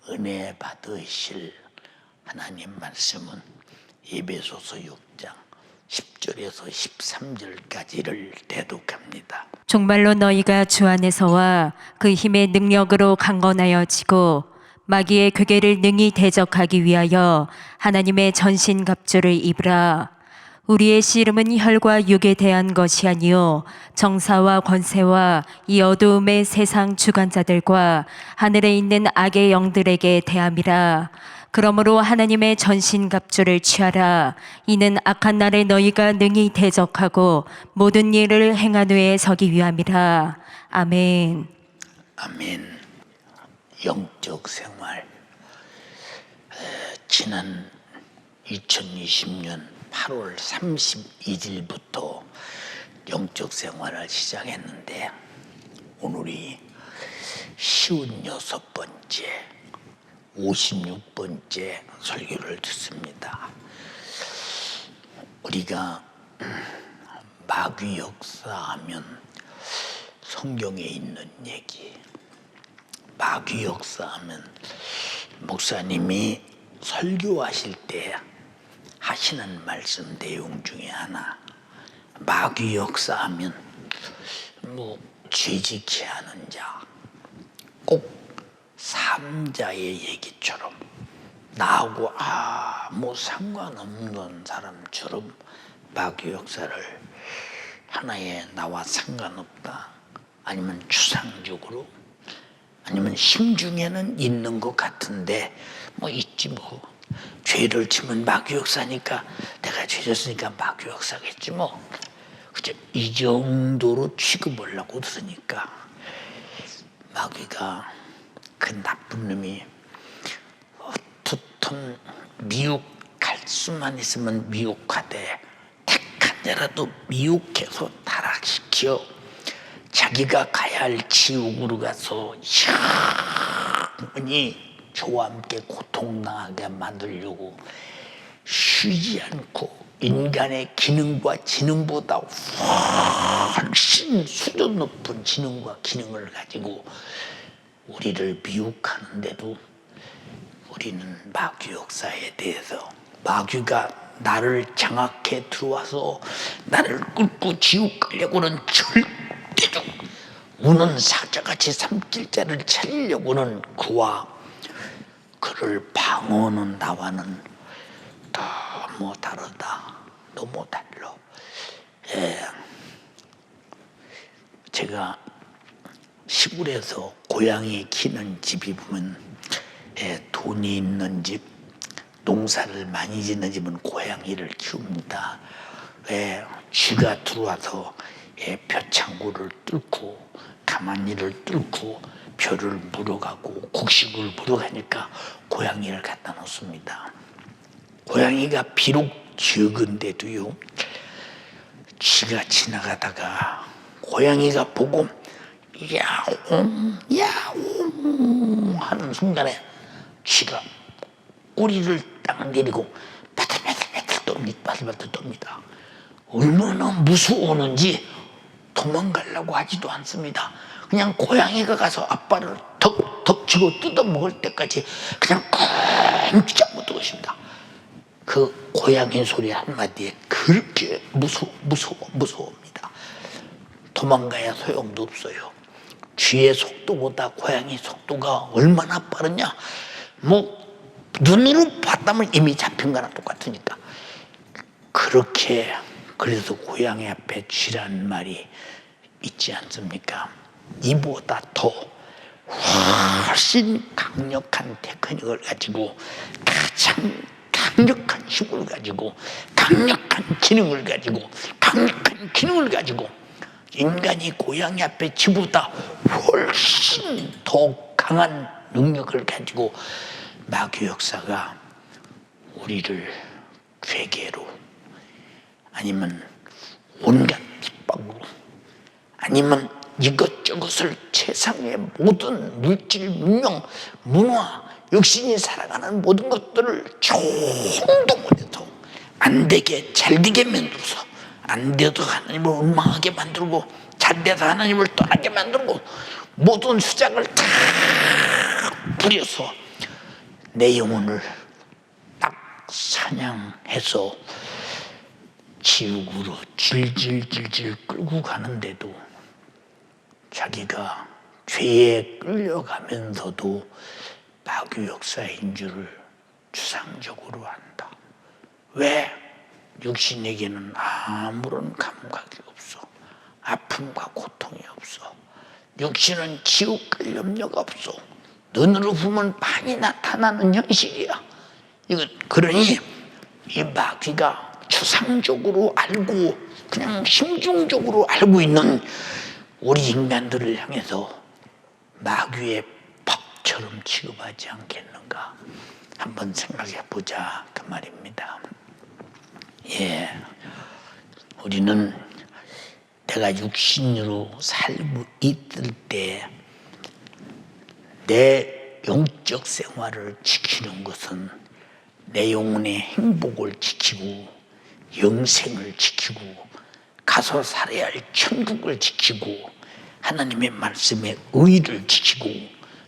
은혜 받으실 하나님 말씀은 에베소서 6장 10절에서 13절까지를 대독합니다. 정말로 너희가 주 안에서와 그 힘의 능력으로 강건하여지고 마귀의 괴계를 능히 대적하기 위하여 하나님의 전신갑주를 입으라. 우리의 씨름은 혈과 육에 대한 것이 아니요 정사와 권세와 이 어두움의 세상 주관자들과 하늘에 있는 악의 영들에게 대함이라. 그러므로 하나님의 전신갑주를 취하라. 이는 악한 날에 너희가 능히 대적하고 모든 일을 행한 후에 서기 위함이라. 아멘. 아멘. 영적 생활. 지난 2020년 8월 32일부터 영적 생활을 시작했는데 오늘이 56번째 56번째 설교를 듣습니다. 우리가 마귀 역사하면 성경에 있는 얘기, 마귀 역사하면 목사님이 설교하실 때 하시는 말씀 내용 중에 하나, 마귀 역사하면 죄짓게 하는 자, 꼭 삼자의 얘기처럼 나하고 아무 상관없는 사람처럼 마귀 역사를 하나에 나와 상관없다, 아니면 추상적으로, 아니면 심중에는 있는 것 같은데 있지 죄를 치면 마귀 역사니까 내가 죄졌으니까 마귀 역사겠지 그죠? 이 정도로 취급을 하고 들으니까 마귀가 그 나쁜 놈이 어떻든 미혹할 수만 있으면 미혹하되 택한 자라도 미혹해서 타락시켜 자기가 가야 할 지옥으로 가서 영원히 저와 함께 고통당하게 만들려고 쉬지 않고 인간의 기능과 지능보다 훨씬 수준 높은 지능과 기능을 가지고 우리를 미혹하는데도 우리는 마귀 역사에 대해서, 마귀가 나를 장악해 들어와서 나를 끌고 지옥 가려고는 절대로 우는 사자같이 삼킬 자를 찾으려고는 그와 그를 방어하는 나와는 너무 다르다. 너무 달라. 제가 시골에서 고양이 키는 집이 보면 돈이 있는 집, 농사를 많이 짓는 집은 고양이를 키웁니다. 쥐가 들어와서 벼창고를 뚫고 가마니를 뚫고 벼를 물어가고 곡식을 물어가니까 고양이를 갖다 놓습니다. 고양이가 비록 적은데도요, 쥐가 지나가다가 고양이가 보고 야옹 야옹 하는 순간에 쥐가 꼬리를 딱 내리고 바들바들 돕니다. 얼마나 무서우는지 도망가려고 하지도 않습니다. 그냥 고양이가 가서 아빠를 덕 치고 뜯어먹을 때까지 그냥 꼼짝 못하고 있습니다. 그 고양이 소리 한마디에 그렇게 무서웁니다. 도망가야 소용도 없어요. 쥐의 속도보다 고양이 속도가 얼마나 빠르냐? 눈으로 봤다면 이미 잡힌 거랑 똑같으니까. 그래서 고양이 앞에 쥐라는 말이 있지 않습니까? 이보다 더 훨씬 강력한 테크닉을 가지고, 가장 강력한 힘을 가지고, 강력한 기능을 가지고 인간이 고양이 앞에 쥐보다 훨씬 더 강한 능력을 가지고 마귀 역사가 우리를 괴계로, 아니면 온갖 핍박으로, 아니면 이것저것을 세상의 모든 물질, 문명, 문화, 육신이 살아가는 모든 것들을 총동을 해서 안 되게 잘 되게 만들어서, 안 돼도 하나님을 원망하게 만들고, 잘 돼서 하나님을 떠나게 만들고, 모든 수작을 다 부려서 내 영혼을 딱 사냥해서 지옥으로 질질질질 끌고 가는데도 자기가 죄에 끌려가면서도 마귀 역사인 줄을 추상적으로 안다. 왜? 육신에게는 아무런 감각이 없어. 아픔과 고통이 없어. 육신은 지옥 갈 염려가 없어. 눈으로 보면 많이 나타나는 현실이야. 그러니 이 마귀가 추상적으로 알고 그냥 심중적으로 알고 있는 우리 인간들을 향해서 마귀의 법처럼 취급하지 않겠는가 한번 생각해 보자 그 말입니다. 예, 우리는 내가 육신으로 살고 있을 때 내 영적 생활을 지키는 것은 내 영혼의 행복을 지키고 영생을 지키고 가서 살아야 할 천국을 지키고 하나님의 말씀의 의를 지키고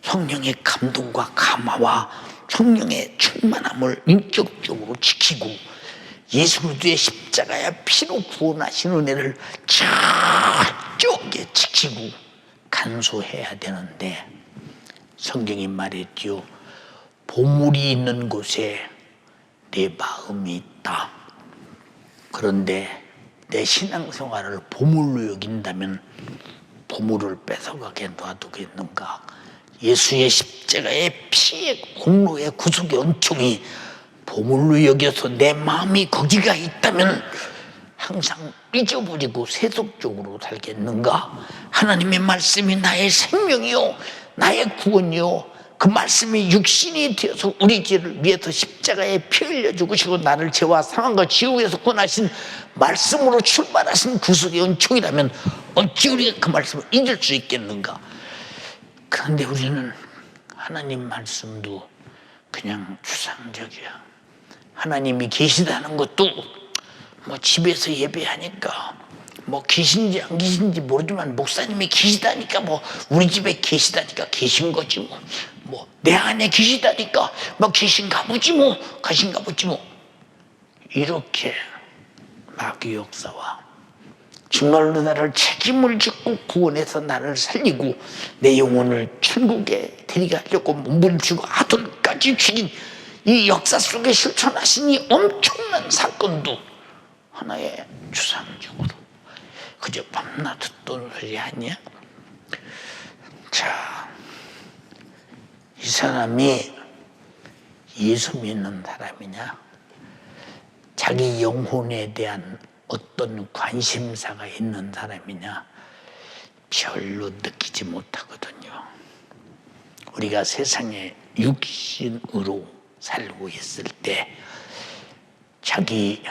성령의 감동과 감화와 성령의 충만함을 인격적으로 지키고 예수 그리스도의 십자가의 피로 구원하신 은혜를 철저하게 지키고 간수해야 되는데 성경이 말했지요. 보물이 있는 곳에 내 마음이 있다. 그런데 내 신앙생활을 보물로 여긴다면 보물을 뺏어가게 놔두겠는가? 예수의 십자가의 피의 공로의 구속의 은총이 보물로 여겨서 내 마음이 거기가 있다면 항상 잊어버리고 세속적으로 살겠는가? 하나님의 말씀이 나의 생명이요 나의 구원이요 그 말씀이 육신이 되어서 우리 죄를 위해서 십자가에 피 흘려 죽으시고 나를 죄와 상함과 지옥에서 구원하신 말씀으로 출발하신 구속의 은총이라면 어찌 우리가 그 말씀을 잊을 수 있겠는가? 그런데 우리는 하나님 말씀도 그냥 추상적이야. 하나님이 계시다는 것도 뭐 집에서 예배하니까 뭐 계신지 안 계신지 모르지만 목사님이 계시다니까 뭐 우리 집에 계시다니까 계신 거지 뭐 내 안에 계시다니까 뭐 계신가 보지 뭐 가신가 보지 뭐 이렇게 마귀 역사와 정말로 나를 책임을 짓고 구원해서 나를 살리고 내 영혼을 천국에 데려가려고 몸부림치고 아들까지 죽인 이 역사 속에 실천하신 이 엄청난 사건도 하나의 추상적으로 그저 밤낮 듣던 소리 아니야? 자, 이 사람이 예수 믿는 사람이냐? 자기 영혼에 대한 어떤 관심사가 있는 사람이냐? 별로 느끼지 못하거든요. 우리가 세상에 육신으로 살고 있을 때 자기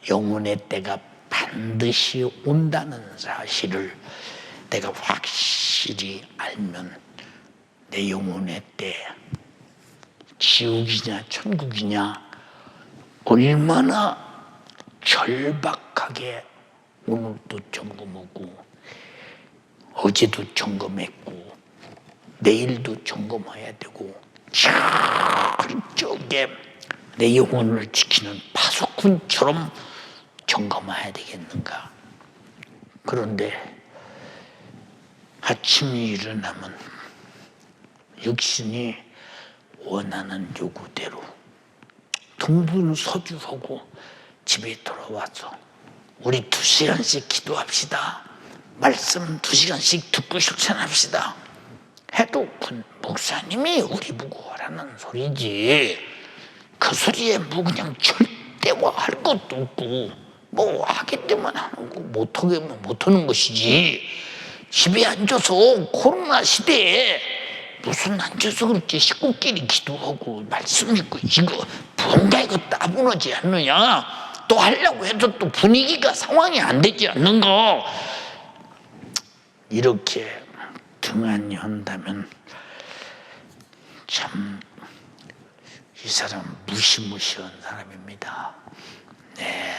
영혼의 때가 반드시 온다는 사실을 내가 확실히 알면 내 영혼의 때 지옥이냐 천국이냐 얼마나 절박하게 오늘도 점검하고 어제도 점검했고 내일도 점검해야 되고 철저하게 내 영혼을 지키는 파수꾼처럼 점검해야 되겠는가? 그런데 아침에 일어나면 육신이 원하는 요구대로 동분서주하고 집에 돌아와서 우리 2시간씩 기도합시다. 말씀 2시간씩 듣고 실천합시다. 해도 목사님이 우리 보고 하라는 소리지 그 소리에 뭐 그냥 절대화할 것도 없고 뭐 하기 때문에 하는 거 못하면 못하는 것이지 집에 앉아서 코로나 시대에 무슨 앉아서 그렇게 식구끼리 기도하고 말씀 읽고 이거 뭔가 이거 따분하지 않느냐 또 하려고 해도 또 분위기가 상황이 안 되지 않는가 이렇게 등한히 한다면 참 이 사람 무시무시한 사람입니다. 네,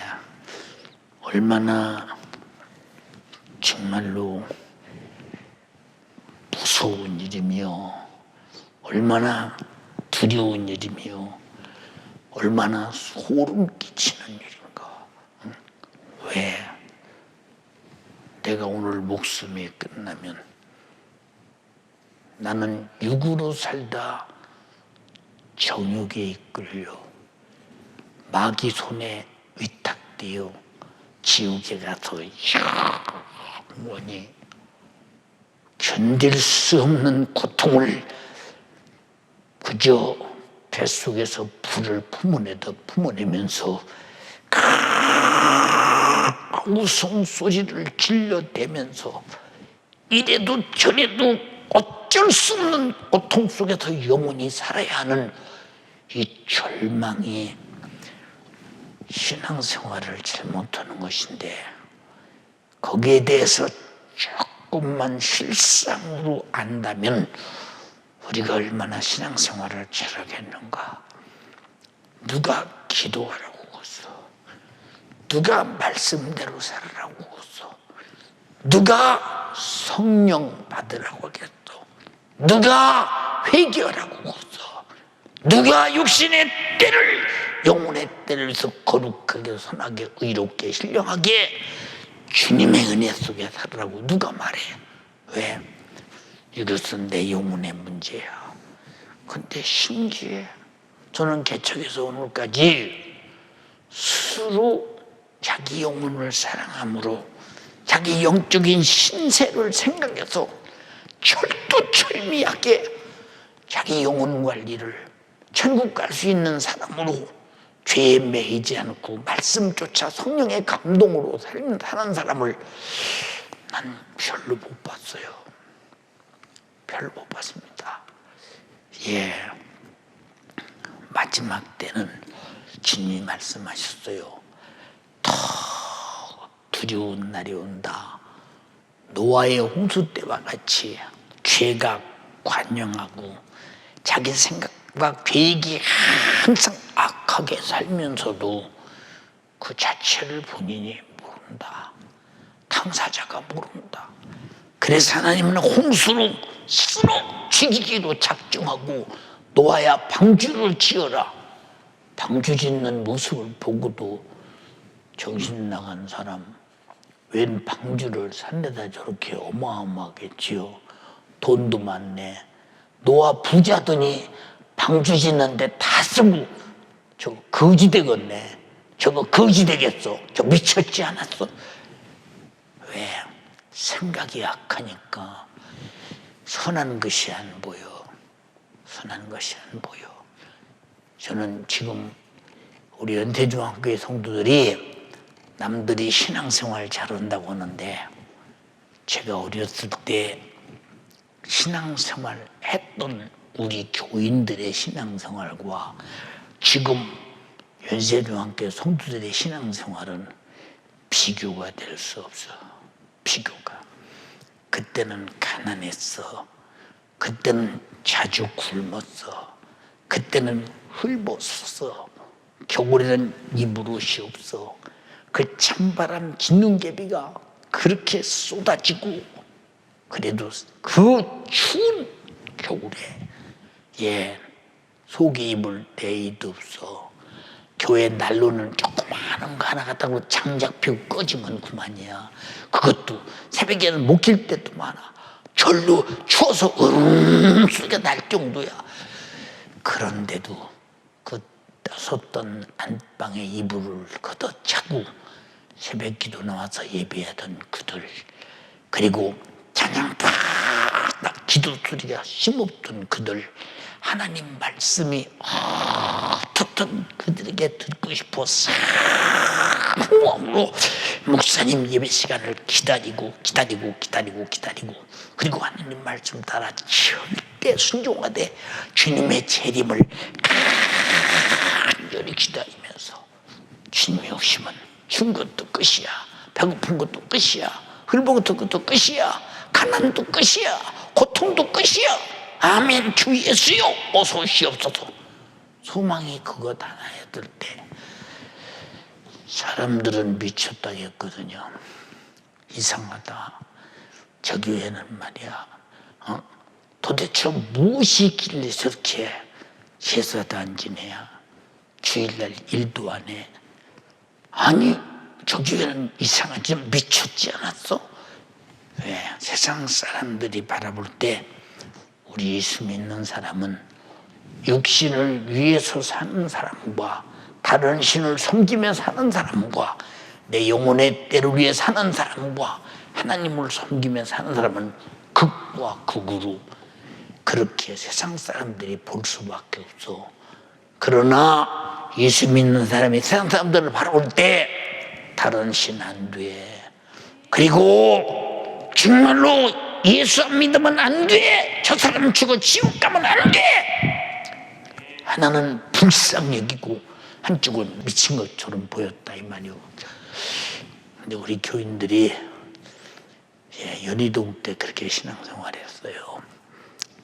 얼마나 정말로 무서운 일이며 얼마나 두려운 일이며 얼마나 소름 끼치는 일인가. 왜? 내가 오늘 목숨이 끝나면 나는 육으로 살다 정욕에 이끌려 마귀 손에 위탁되어 지옥에 가서 영원히 견딜 수 없는 고통을 그저 뱃속에서 불을 품어내면서 우성소리를 질러대면서 이래도 저래도 어쩔 수 없는 고통 속에서 영원히 살아야 하는 이 절망이 신앙생활을 잘못하는 것인데, 거기에 대해서 조금만 실상으로 안다면 우리가 얼마나 신앙생활을 잘하겠는가. 누가 기도하라고 했어? 누가 말씀대로 살으라고 했어? 누가 성령 받으라고 하겠어? 누가 회개하라고 했어? 누가 육신의 때를 영혼의 때를 위해서 거룩하게 선하게 의롭게 신령하게 주님의 은혜 속에 살으라고 누가 말해? 왜? 이것은 내 영혼의 문제야. 근데 심지어 저는 개척에서 오늘까지 스스로 자기 영혼을 사랑함으로 자기 영적인 신세를 생각해서 철두철미하게 자기 영혼 관리를 천국 갈 수 있는 사람으로 죄에 매이지 않고 말씀조차 성령의 감동으로 사는 사람을 난 별로 못 봤어요. 별로 못 봤습니다. 예, 마지막 때는 주님이 말씀하셨어요. 더 두려운 날이 온다. 노아의 홍수 때와 같이 죄가 관영하고 자기 생각과 계획이 항상 악하게 살면서도 그 자체를 본인이 모른다. 당사자가 모른다. 그래서 하나님은 홍수로 스스로 죽이기로 작정하고 노아야 방주를 지어라. 방주 짓는 모습을 보고도 정신 나간 사람, 웬 방주를 산데다 저렇게 어마어마하게 지어. 돈도 많네. 노아 부자더니 방주 짓는데 다 쓰고 저거 거지 되겠네. 저거 거지 되겠어. 저 미쳤지 않았어? 왜? 생각이 약하니까 선한 것이 안 보여. 선한 것이 안 보여. 저는 지금 우리 연태중학교의 성도들이 남들이 신앙생활 잘한다고 하는데, 제가 어렸을 때 신앙생활 했던 우리 교인들의 신앙생활과 지금 연세중학교 성도들의 신앙생활은 비교가 될 수 없어. 비교가. 그때는 가난했어. 그때는 자주 굶었어. 그때는 헐벗었어. 겨울에는 입을 옷이 없어. 그 찬바람 진눈개비가 그렇게 쏟아지고, 그래도 그 추운 겨울에 속에 입을 데이도 없어. 교회 난로는 조그마한 거 하나 갖다고 장작 피고 꺼지면 그만이야. 그것도 새벽에는 못 킬 때도 많아. 절로 추워서 으릉 소리가 날 정도야. 그런데도 그 떴었던 안방에 이불을 걷어차고 새벽 기도 나와서 예배하던 그들, 그리고 찬양 딱 기도 소리가 쉼없던 그들, 하나님 말씀이 어떻든 그들에게 듣고 싶어 사모함으로 목사님 예배 시간을 기다리고 그리고 하나님 말씀 따라 절대 순종하되 주님의 재림을 간절히 기다리면서, 주님이 오시면 준 것도 끝이야. 배고픈 것도 끝이야. 헐벗은 것도 끝이야. 가난도 끝이야. 고통도 끝이야. 아멘. 주 예수여 어서 오시옵소서. 소망이 그것 하나에 들 때 사람들은 미쳤다 했거든요. 이상하다. 저 교회는 말이야, 도대체 무엇이 있길래 저렇게 제사도 안 지내야 주일날 일도 안 해. 아니 저 교회는 이상하지, 좀 미쳤지 않았어? 왜? 세상 사람들이 바라볼 때 우리 예수 믿는 사람은 육신을 위해서 사는 사람과 다른 신을 섬기며 사는 사람과 내 영혼의 때를 위해 사는 사람과 하나님을 섬기며 사는 사람은 극과 극으로 그렇게 세상 사람들이 볼 수밖에 없어. 그러나 예수 믿는 사람이 세상 사람들을 바라볼 때 다른 신 안 돼. 그리고 정말로 예수 안 믿으면 안 돼. 저 사람 죽어 지옥 가면 안 돼. 하나는 불쌍히 여기고 한쪽은 미친 것처럼 보였다 이 말이오. 근데 우리 교인들이 연희동 때 그렇게 신앙생활했어요.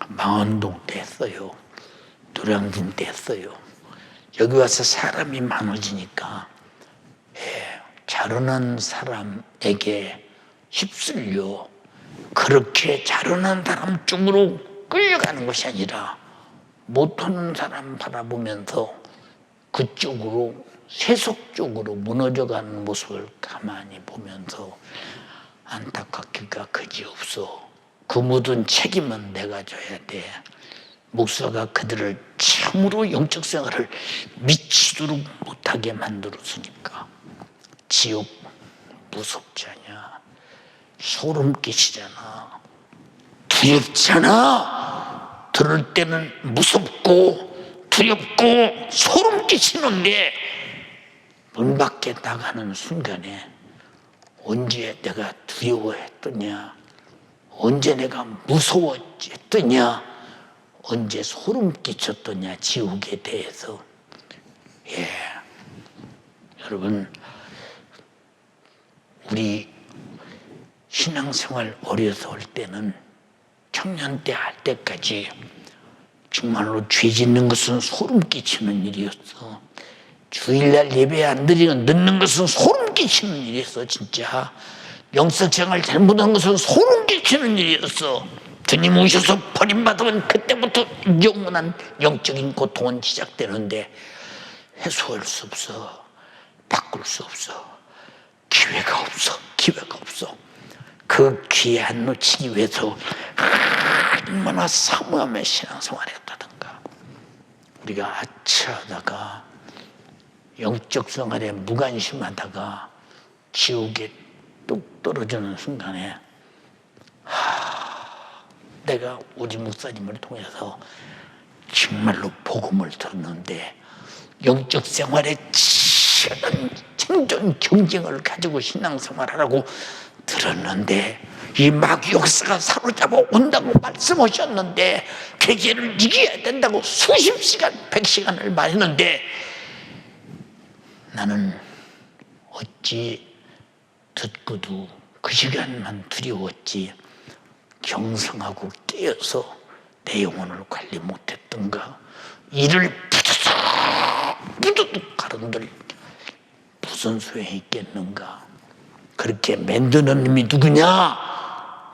망원동 때 했어요. 노량진 때 했어요. 여기 와서 사람이 많아지니까 자른한 사람에게 휩쓸려 그렇게 자른한 사람 쪽으로 끌려가는 것이 아니라 못하는 사람 바라보면서 그쪽으로 세속적으로 무너져가는 모습을 가만히 보면서 안타깝기가 그지없어. 그 묻은 책임은 내가 져야 돼. 목사가 그들을 참으로 영적 생활을 미치도록 못하게 만들었으니까. 지옥 무섭지 않냐? 소름 끼치잖아. 두렵잖아. 들을 때는 무섭고 두렵고 소름 끼치는데 문 밖에 나가는 순간에 언제 내가 두려워했더냐, 언제 내가 무서웠더냐, 언제 소름 끼쳤더냐 지옥에 대해서. 여러분, 우리 신앙생활 어려서 할 때는 청년 때 할 때까지 정말로 죄 짓는 것은 소름 끼치는 일이었어. 주일날 예배 안 드리는 늦는 것은 소름 끼치는 일이었어. 진짜 영성생활 잘못한 것은 소름 끼치는 일이었어. 주님 오셔서 버림받으면 그때부터 영원한 영적인 고통은 시작되는데 해소할 수 없어. 바꿀 수 없어. 기회가 없어. 기회가 없어. 그 기회 안 놓치기 위해서 얼마나 사모하며 신앙생활 했다든가. 우리가 아차하다가 영적 생활에 무관심하다가 지옥에 뚝 떨어지는 순간에 내가 우리 목사님을 통해서 정말로 복음을 들었는데 영적 생활에 치열한 생존 경쟁을 가지고 신앙생활하라고 들었는데 이 마귀 역사가 사로잡아 온다고 말씀하셨는데 괴계를 이겨야 된다고 수십 시간, 100시간을 말했는데 나는 어찌 듣고도 그 시간만 두려웠지 경성하고 깨어서 내 영혼을 관리 못했던가. 이를 부두둑 가른들 무슨 소용이 있겠는가. 그렇게 만드는 놈이 누구냐?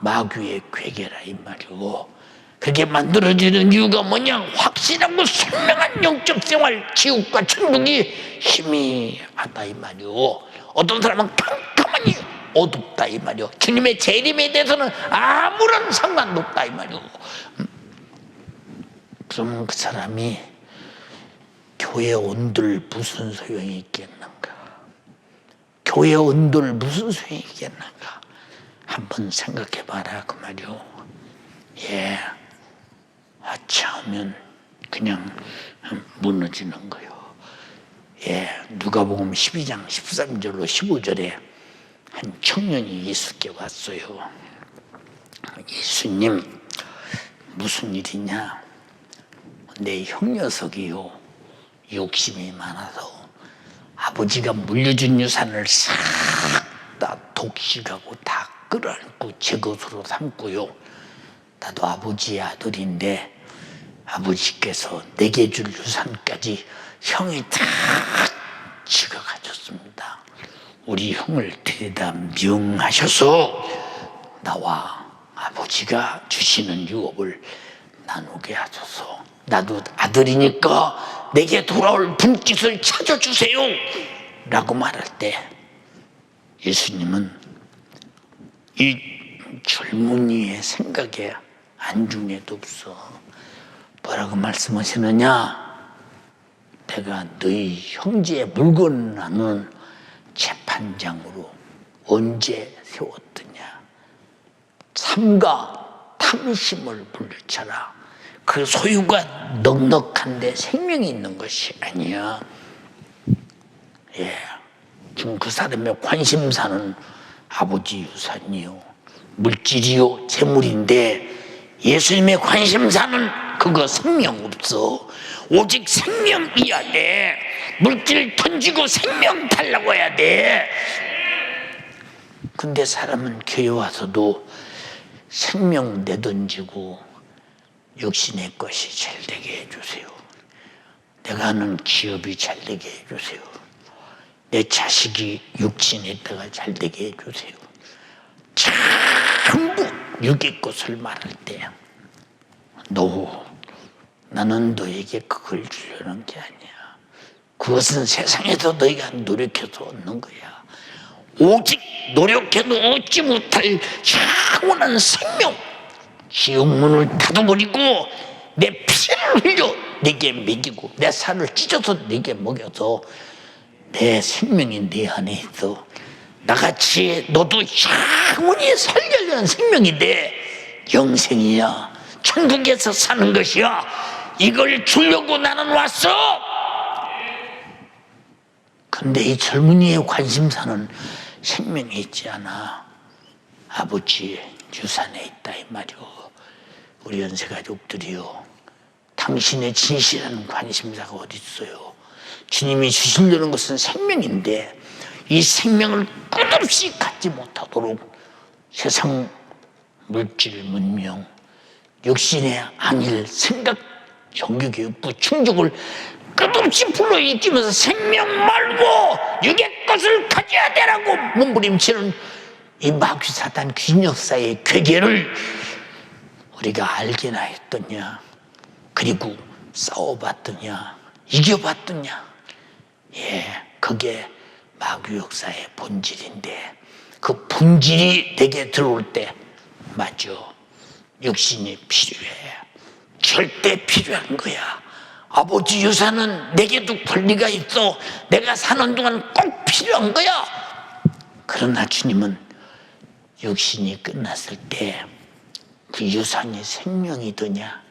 마귀의 괴계라 이 말이고. 그렇게 만들어지는 이유가 뭐냐? 확실하고 선명한 영적 생활, 지옥과 천국이 희미하다 이 말이오. 어떤 사람은 캄캄하니 어둡다 이 말이오. 주님의 재림에 대해서는 아무런 상관도 없다 이 말이오. 그럼 그 사람이 교회 온들 무슨 소용이 있겠는가? 교회 온들 무슨 소용이 있겠는가? 한번 생각해 봐라 그 말이오. 아차하면 그냥 무너지는 거요. 누가복음 12장 13절로 15절에 한 청년이 예수께 왔어요. 예수님, 무슨 일이냐? 내 형 녀석이요, 욕심이 많아서 아버지가 물려준 유산을 싹 다 독식하고 다 끌어안고 제 것으로 삼고요. 나도 아버지의 아들인데 아버지께서 내게 줄 유산까지 형이 다 지가 가졌습니다. 우리 형을 데려다 명하셔서 나와 아버지가 주시는 유업을 나누게 하소서. 나도 아들이니까 내게 돌아올 분깃을 찾아주세요 라고 말할 때 예수님은 이 젊은이의 생각에 안중에도 없어 뭐라고 말씀하시느냐? 내가 너희 형제의 물건을 나누는 재판장으로 언제 세웠더냐? 삼가 탐심을 물리쳐라. 그 소유가 넉넉한데 생명이 있는 것이 아니야. 예, 지금 그 사람의 관심사는 아버지 유산이요, 물질이요, 재물인데 예수님의 관심사는 그거 생명 없어. 오직 생명이야 돼. 물질 던지고 생명 달라고 해야 돼. 근데 사람은 교회 와서도 생명 내던지고 역시 내 것이 잘 되게 해주세요. 내가 하는 기업이 잘 되게 해주세요. 내 자식이 육신에다가 잘 되게 해주세요. 전부 육의 것을 말할 때 나는 너에게 그걸 주려는 게 아니야. 그것은 세상에서 너희가 노력해서 얻는 거야. 오직 노력해도 얻지 못할 영원한 생명, 지옥문을 닫아버리고 내 피를 흘려 내게 먹이고 내 살을 찢어서 내게 먹여서 내 생명이 내 안에 있어. 나같이 너도 영원히 살려는 생명인데 영생이야. 천국에서 사는 것이야. 이걸 주려고 나는 왔어. 근데 이 젊은이의 관심사는 생명에 있지 않아. 아버지 유산에 있다 이 말이오. 우리 연세 가족들이요, 당신의 진실한 관심사가 어디 있어요? 주님이 주시려는 것은 생명인데 이 생명을 끝없이 갖지 못하도록 세상 물질 문명, 육신의 안일 생각, 종교교육부 충족을 끝없이 불러일으키면서 생명 말고 육의 것을 가져야 되라고 몸부림치는 이 마귀 사단 귀신 역사의 괴계를 우리가 알기나 했더냐? 그리고 싸워봤더냐? 이겨봤더냐? 예, 그게 마귀 역사의 본질인데 그 본질이 내게 들어올 때 맞죠? 육신이 필요해. 절대 필요한 거야. 아버지 유산은 내게도 권리가 있어. 내가 사는 동안 꼭 필요한 거야. 그러나 주님은 육신이 끝났을 때 그 유산이 생명이 되냐?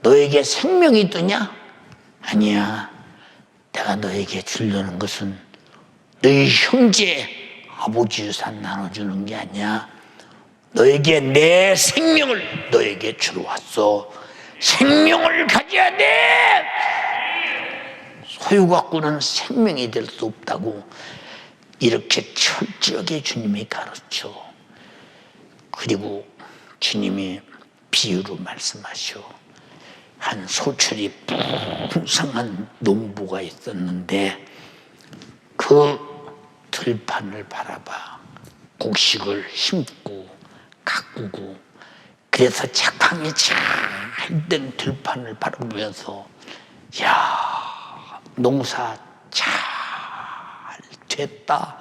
너에게 생명이 되냐? 아니야. 내가 너에게 주려는 것은 너희 형제 아버지 유산 나눠주는 게 아니야. 너에게 내 생명을 너에게 주러 왔어. 생명을 가져야 돼. 소유 갖고는 생명이 될 수 없다고 이렇게 철저하게 주님이 가르쳐. 그리고 주님이 비유로 말씀하셔. 한 소출이 풍성한 농부가 있었는데 그 들판을 바라봐 곡식을 심고 가꾸고, 그래서 작황이 잘 된 들판을 바라보면서 야, 농사 잘 됐다,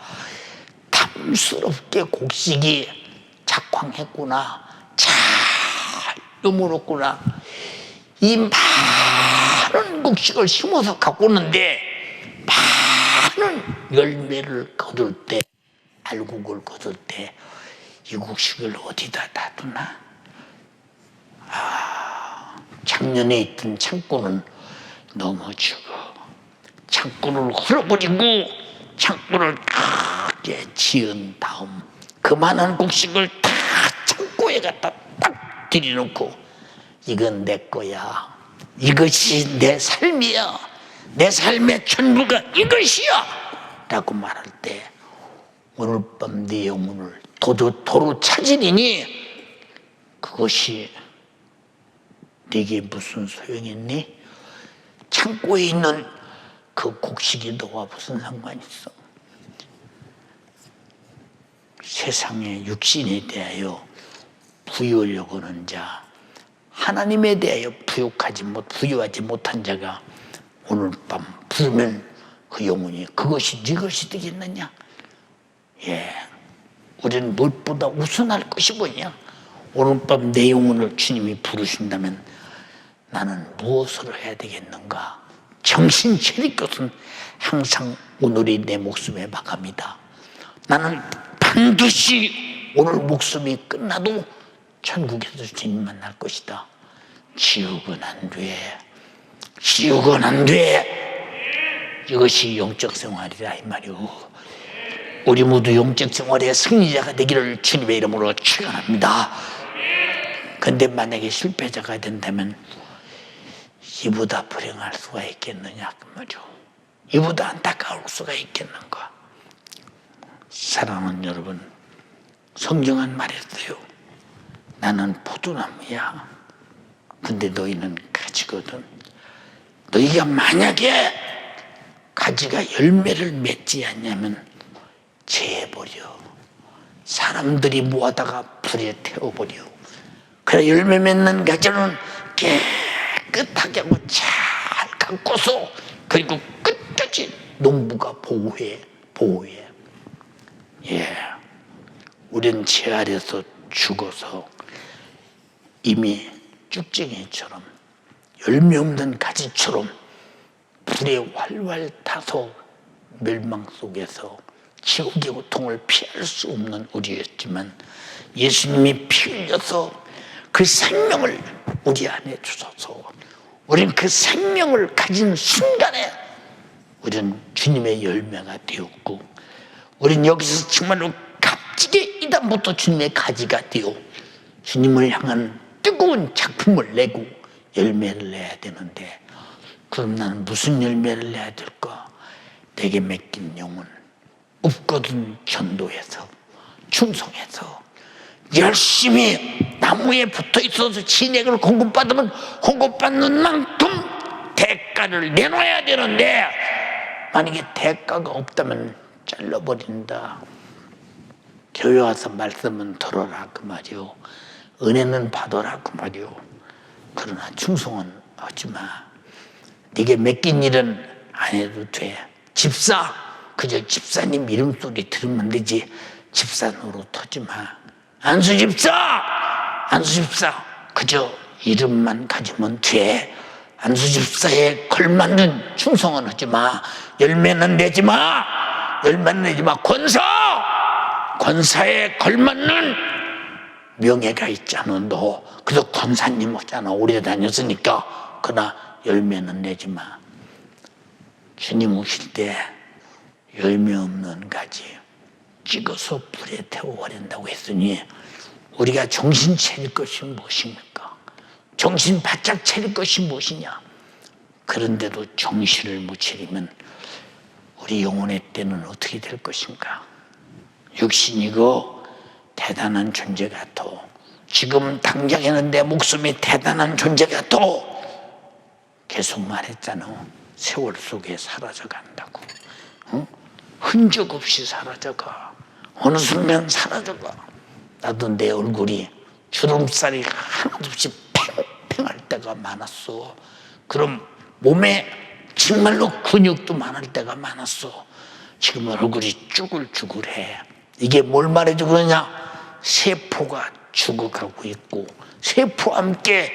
탐스럽게 곡식이 작황했구나, 잘 여물었구나, 이 많은 곡식을 심어서 가꾸는데 많은 열매를 거둘 때, 알곡을 거둘 때 이 곡식을 어디다 놔두나? 작년에 있던 창고는 넘어지고 창고를 헐어버리고 창고를 크게 지은 다음 그 많은 곡식을 다 창고에 갖다 딱 들여놓고 이건 내 거야. 이것이 내 삶이야. 내 삶의 전부가 이것이야. 라고 말할 때 오늘 밤 네 영혼을 도로 찾으리니 그것이 네게 무슨 소용있니? 창고에 있는 그 곡식이 너와 무슨 상관이 있어? 세상의 육신에 대하여 부유하려고 하는 자, 하나님에 대하여 부유하지 못한 자가 오늘 밤 부르면 그 영혼이 그것이 네 것이 되겠느냐? 예, 우리는 무엇보다 우선할 것이 뭐냐? 오늘 밤 내 영혼을 주님이 부르신다면 나는 무엇을 해야 되겠는가? 정신 차릴 것은 항상 오늘이 내 목숨의 마감이다. 나는 반드시 오늘 목숨이 끝나도 천국에서 주님 만날 것이다. 지옥은 안 돼. 지옥은 안 돼. 이것이 영적 생활이라 이 말이오. 우리 모두 영적 생활의 승리자가 되기를 주님의 이름으로 축원합니다. 근데 만약에 실패자가 된다면 이보다 불행할 수가 있겠느냐 그 말이오. 이보다 안타까울 수가 있겠는가? 사랑하는 여러분, 성경은 말했어요. 나는 포도나무야. 근데 너희는 가지거든. 너희가 만약에 가지가 열매를 맺지 않냐면 재버려. 사람들이 모아다가 불에 태워버려. 그래 열매 맺는 가지는 깨끗하게 하고 잘 감고서 그리고 끝까지 농부가 보호해. 예, 우린 제 아래서 죽어서 이미 쭉쟁이처럼 열매 없는 가지처럼 불에 활활 타서 멸망 속에서 지옥의 고통을 피할 수 없는 우리였지만 예수님이 피 흘려서 그 생명을 우리 안에 주셔서 우린 그 생명을 가진 순간에 우리는 주님의 열매가 되었고 우린 여기서 정말로 값지게 이다부터 주님의 가지가 되어 주님을 향한 뜨거운 작품을 내고 열매를 내야 되는데 그럼 나는 무슨 열매를 내야 될까? 내게 맡긴 영혼 없거든. 전도해서 충성해서 열심히 나무에 붙어 있어서 진액을 공급받으면 공급받는 만큼 대가를 내놔야 되는데 만약에 대가가 없다면 잘라버린다. 교회 와서 말씀은 들어라 그 말이요. 은혜는 받아라 그 말이요. 그러나 충성은 하지 마. 네게 맡긴 일은 안 해도 돼. 집사 그저 집사님 이름 소리 들으면 되지 집사 노릇하지 마. 안수 집사 그저 이름만 가지면 돼. 안수 집사에 걸맞는 충성은 하지 마. 열매는 내지 마. 권사에 걸맞는 명예가 있잖아. 너 그래서 권사님 하잖아. 오래 다녔으니까. 그러나 열매는 내지 마. 주님 오실 때 열매 없는 가지 찍어서 불에 태워버린다고 했으니 우리가 정신 차릴 것이 무엇입니까? 정신 바짝 차릴 것이 무엇이냐? 그런데도 정신을 못 차리면 우리 영혼의 때는 어떻게 될 것인가? 육신이고 대단한 존재 같아. 지금 당장에는 내 목숨이 대단한 존재 같아. 계속 말했잖아. 세월 속에 사라져 간다고. 응? 흔적 없이 사라져가. 어느 순간 사라져가. 나도 내 얼굴이 주름살이 하나도 없이 팽팽할 때가 많았어. 그럼 몸에 정말로 근육도 많을 때가 많았어. 지금 얼굴이 쭈글쭈글해. 이게 뭘 말해주고 그러냐? 세포가 죽어가고 있고 세포와 함께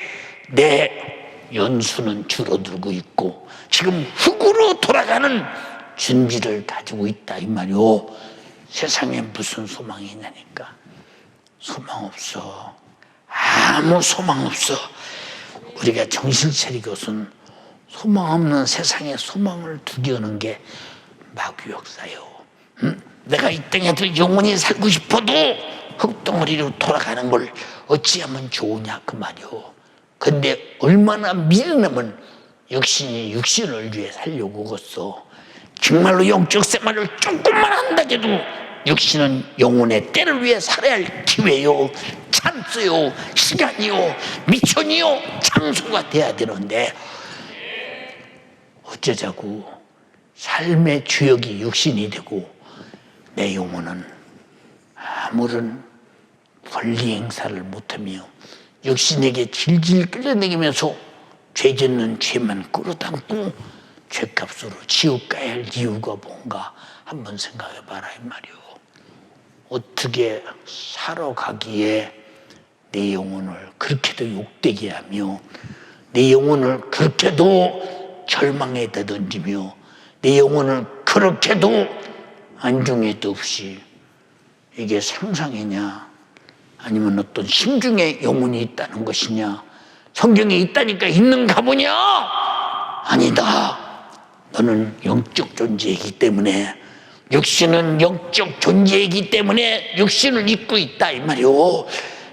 내 연수는 줄어들고 있고 지금 흙으로 돌아가는 준비를 가지고 있다 이 말이오. 세상에 무슨 소망이 있냐니까. 소망 없어. 아무 소망 없어. 우리가 정신 차리고선 소망 없는 세상에 소망을 두게 하는 게 마귀 역사요. 내가 이 땅에서 영원히 살고 싶어도 흙덩어리로 돌아가는 걸 어찌하면 좋으냐 그 말이오. 근데 얼마나 미련하면 육신이 육신을 위해 살려고 겠어. 정말로 영적 생활을 조금만 한다 해도 육신은 영혼의 때를 위해 살아야 할 기회요, 찬스요, 시간이요, 미천이요, 장소가 돼야 되는데 어쩌자고 삶의 주역이 육신이 되고 내 영혼은 아무런 권리 행사를 못하며 육신에게 질질 끌어내리면서 죄 짓는 죄만 끌어당고 죄값으로 지옥 가야 할 이유가 뭔가 한번 생각해 봐라 이 말이오. 어떻게 살아가기에 내 영혼을 그렇게도 욕되게 하며 내 영혼을 그렇게도 절망에 내던지며 내 영혼을 그렇게도 안중에도 없이 이게 상상이냐 아니면 어떤 심중에 영혼이 있다는 것이냐 성경에 있다니까 있는가 보냐? 아니다. 너는 영적 존재이기 때문에 육신은 영적 존재이기 때문에 육신을 입고 있다 이 말이오.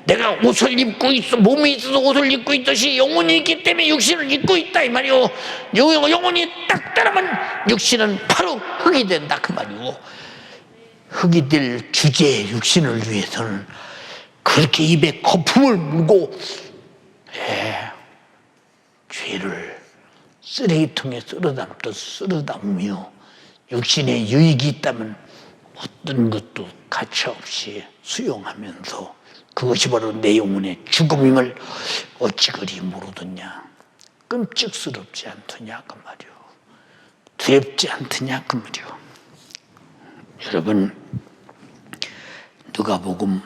내가 옷을 입고 있어 몸이 있어서 옷을 입고 있듯이 영혼이 있기 때문에 육신을 입고 있다 이 말이오. 영혼이 딱 따르면 육신은 바로 흙이 된다 그 말이오. 흙이 될 주제의 육신을 위해서는 그렇게 입에 거품을 물고 죄를 쓰레기통에 쓸어담듯 쓸어담으며 육신에 유익이 있다면 어떤 것도 가차없이 수용하면서 그것이 바로 내 영혼의 죽음임을 어찌 그리 모르더냐. 끔찍스럽지 않더냐 그 말이오. 두렵지 않더냐 그 말이오. 여러분 누가복음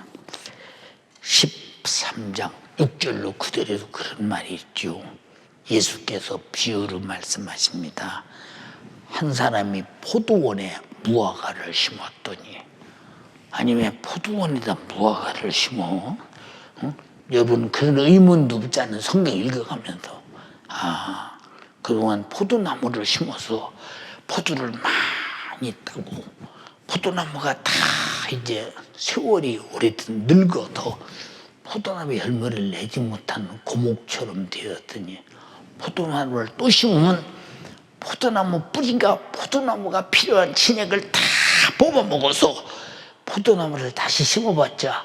13장 6절로 그대로 그런 말이 있죠. 예수께서 비유로 말씀하십니다. 한 사람이 포도원에 무화과를 심었더니 아니 왜 포도원에다 무화과를 심어? 응? 여러분 그런 의문도 없지 않은 성경 읽어가면서 그동안 포도나무를 심어서 포도를 많이 따고 포도나무가 다 이제 세월이 오래된 늙어서 포도나무 열매를 내지 못하는 고목처럼 되었더니 포도나무를 또 심으면 포도나무 뿌리가 포도나무가 필요한 진액을 다 뽑아먹어서 포도나무를 다시 심어봤자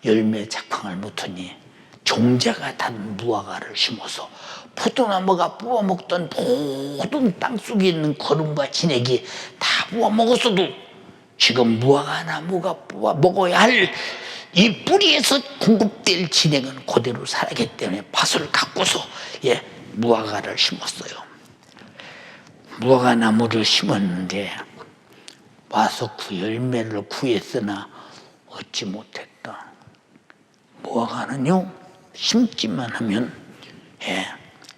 열매 작황을 못하니 종자가 단 무화과를 심어서 포도나무가 뽑아먹던 모든 땅속에 있는 거름과 진액이 다 뽑아먹었어도 지금 무화과 나무가 뽑아먹어야 할 이 뿌리에서 공급될 진액은 그대로 살아있기 때문에 밭을 갖고서 무화과를 심었어요. 무화과 나무를 심었는데 와서 그 열매를 구했으나 얻지 못했다. 무화과는요 심기만 하면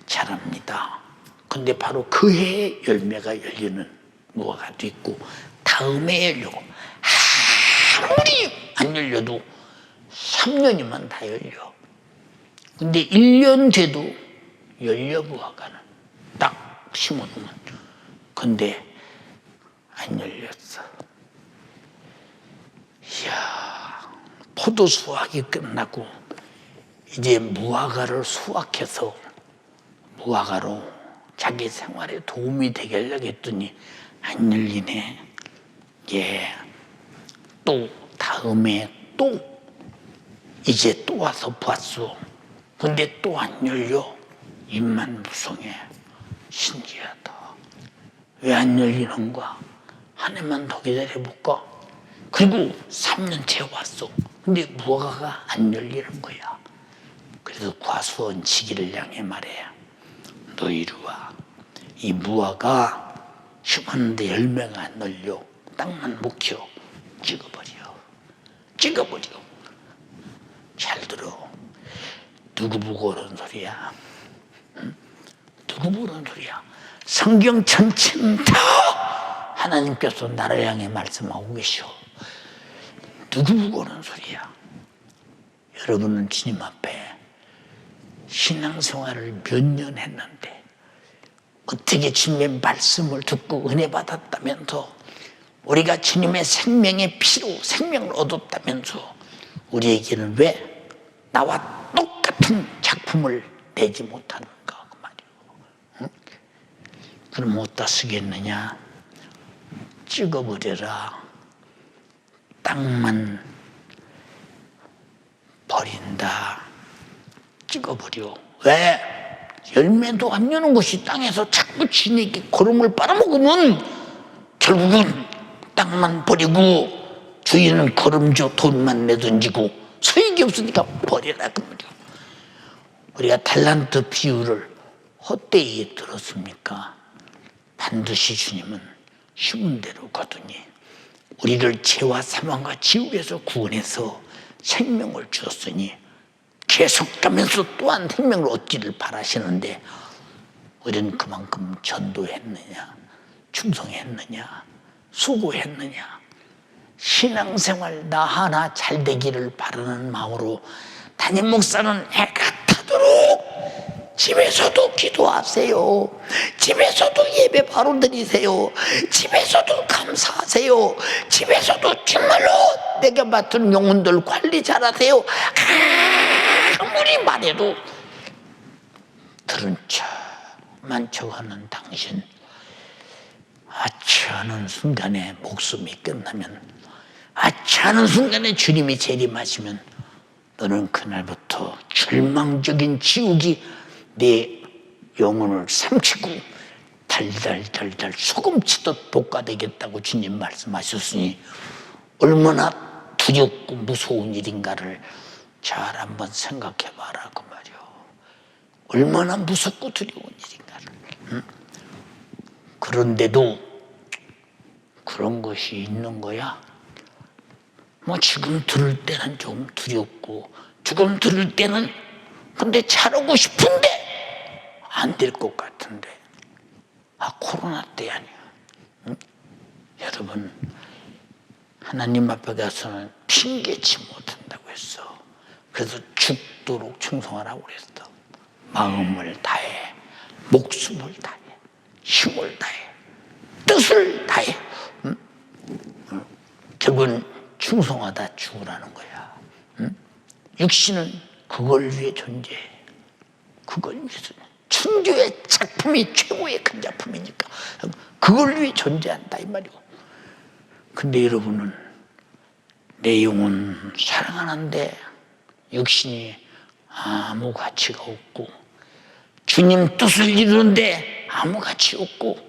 자랍니다. 근데 바로 그 해에 열매가 열리는 무화과도 있고 다음에 열리고 아무리 안 열려도 3년이면 다 열려. 근데 1년 돼도 열려 무화과는 딱 심어놓으면. 근데 안 열렸어. 이야, 포도 수확이 끝나고 이제 무화과를 수확해서 무화과로 자기 생활에 도움이 되게 하려고 했더니 안 열리네. 또 다음에 또 이제 또 와서 봤어. 근데 또 안 열려. 입만 무성해. 신기하다. 왜 안 열리는가? 한 해만 더 기다려볼까? 그리고 3년째 왔어. 근데 무화과가 안 열리는 거야. 그래서 과수원 지기를 향해 말해. 너 이리 와. 이 무화과 심었는데 열매가 안 열려. 땅만 못 키워. 찍어버려. 잘 들어. 누구 보고 그런 소리야? 응? 누구 보고 그런 소리야? 성경 전체는 다 하나님께서 나를 향해 말씀하고 계셔. 누구 보고 그런 소리야? 여러분은 주님 앞에 신앙생활을 몇 년 했는데 어떻게 주님의 말씀을 듣고 은혜 받았다면서 우리가 주님의 생명의 피로 생명을 얻었다면서 우리에게는 왜 나와 똑같은 작품을 내지 못하는가 그 말이에요. 응? 그럼 어디다 쓰겠느냐? 찍어버려라. 땅만 버린다. 찍어버려. 왜? 열매도 안 여는 것이 땅에서 자꾸 진에게 거름을 빨아먹으면 결국은 땅만 버리고 주인은 거름줘 돈만 내던지고 소용이 없으니까 버려라 그 말이야. 우리가 달란트 비유를 헛되이 들었습니까? 반드시 주님은 쉬운 대로 거두니 우리를 죄와 사망과 지옥에서 구원해서 생명을 주었으니 계속가면서 또한 생명을 얻기를 바라시는데 우리는 그만큼 전도했느냐, 충성했느냐, 수고했느냐, 신앙생활 나 하나 잘 되기를 바라는 마음으로 담임 목사는 해가 타도록 집에서도 기도하세요. 집에서도 예배 바로 드리세요. 집에서도 감사하세요. 집에서도 정말로 내가 맡은 영혼들 관리 잘하세요. 아무리 말해도 들은 척만 척하는 당신, 아차하는 순간에 목숨이 끝나면, 아차하는 순간에 주님이 재림하시면 너는 그날부터 절망적인 지옥이 내 영혼을 삼키고 달달달달 소금치듯 볶아되겠다고 주님 말씀하셨으니 얼마나 두렵고 무서운 일인가를 잘 한번 생각해 봐라 그 말이요. 얼마나 무섭고 두려운 일인가를. 그런데도 그런 것이 있는 거야. 뭐 지금 들을 때는 좀 두렵고 지금 들을 때는 근데 잘하고 싶은데 안 될 것 같은데 코로나 때 아니야. 여러분 하나님 앞에 가서는 핑계치 못한다고 했어. 그래서 죽도록 충성하라고 그랬어. 마음을 다해, 목숨을 다해, 힘을 다해, 뜻을 다해. 결국은 충성하다 죽으라는 거야. 육신은 그걸 위해 존재해. 그걸 위해서. 천주의 작품이 최고의 큰 작품이니까 그걸 위해 존재한다 이 말이고. 근데 여러분은 내 영혼 사랑하는데 육신이 아무 가치가 없고 주님 뜻을 이루는데 아무 가치 없고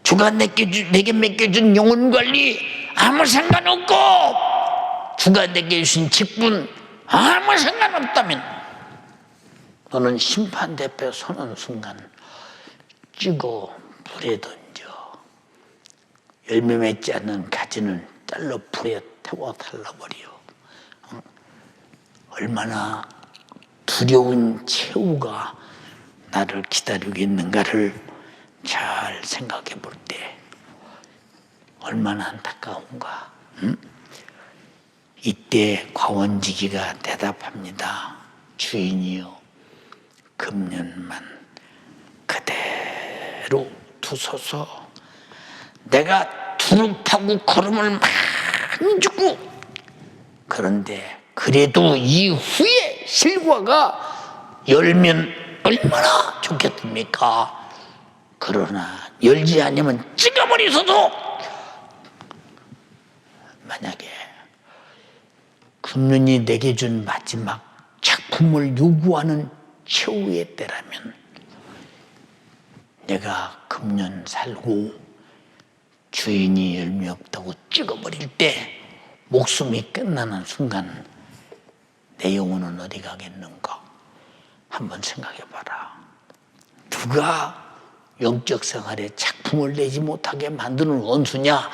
주가 내게 맡겨준 영혼 관리 아무 상관없고 주가 내게 주신 직분 아무 상관없다면 너는 심판대 앞에 서는 순간 찍어 불에 던져 열매 맺지 않는 가지는 잘라 불에 태워 달라버려. 얼마나 두려운 최후가 나를 기다리고 있는가를 잘 생각해 볼 때 얼마나 안타까운가. 이때 과원지기가 대답합니다. 주인이요 금년만 그대로 두소서. 내가 두릅하고 걸음을 많이 주고 그런데 그래도 이후에 실과가 열면 얼마나 좋겠습니까? 그러나 열지 않으면 찍어버리서도 만약에 금년이 내게 준 마지막 작품을 요구하는 최후의 때라면 내가 금년 살고 주인이 열매 없다고 찍어버릴 때 목숨이 끝나는 순간 내 영혼은 어디 가겠는가? 한번 생각해봐라. 누가 영적 생활에 작품을 내지 못하게 만드는 원수냐?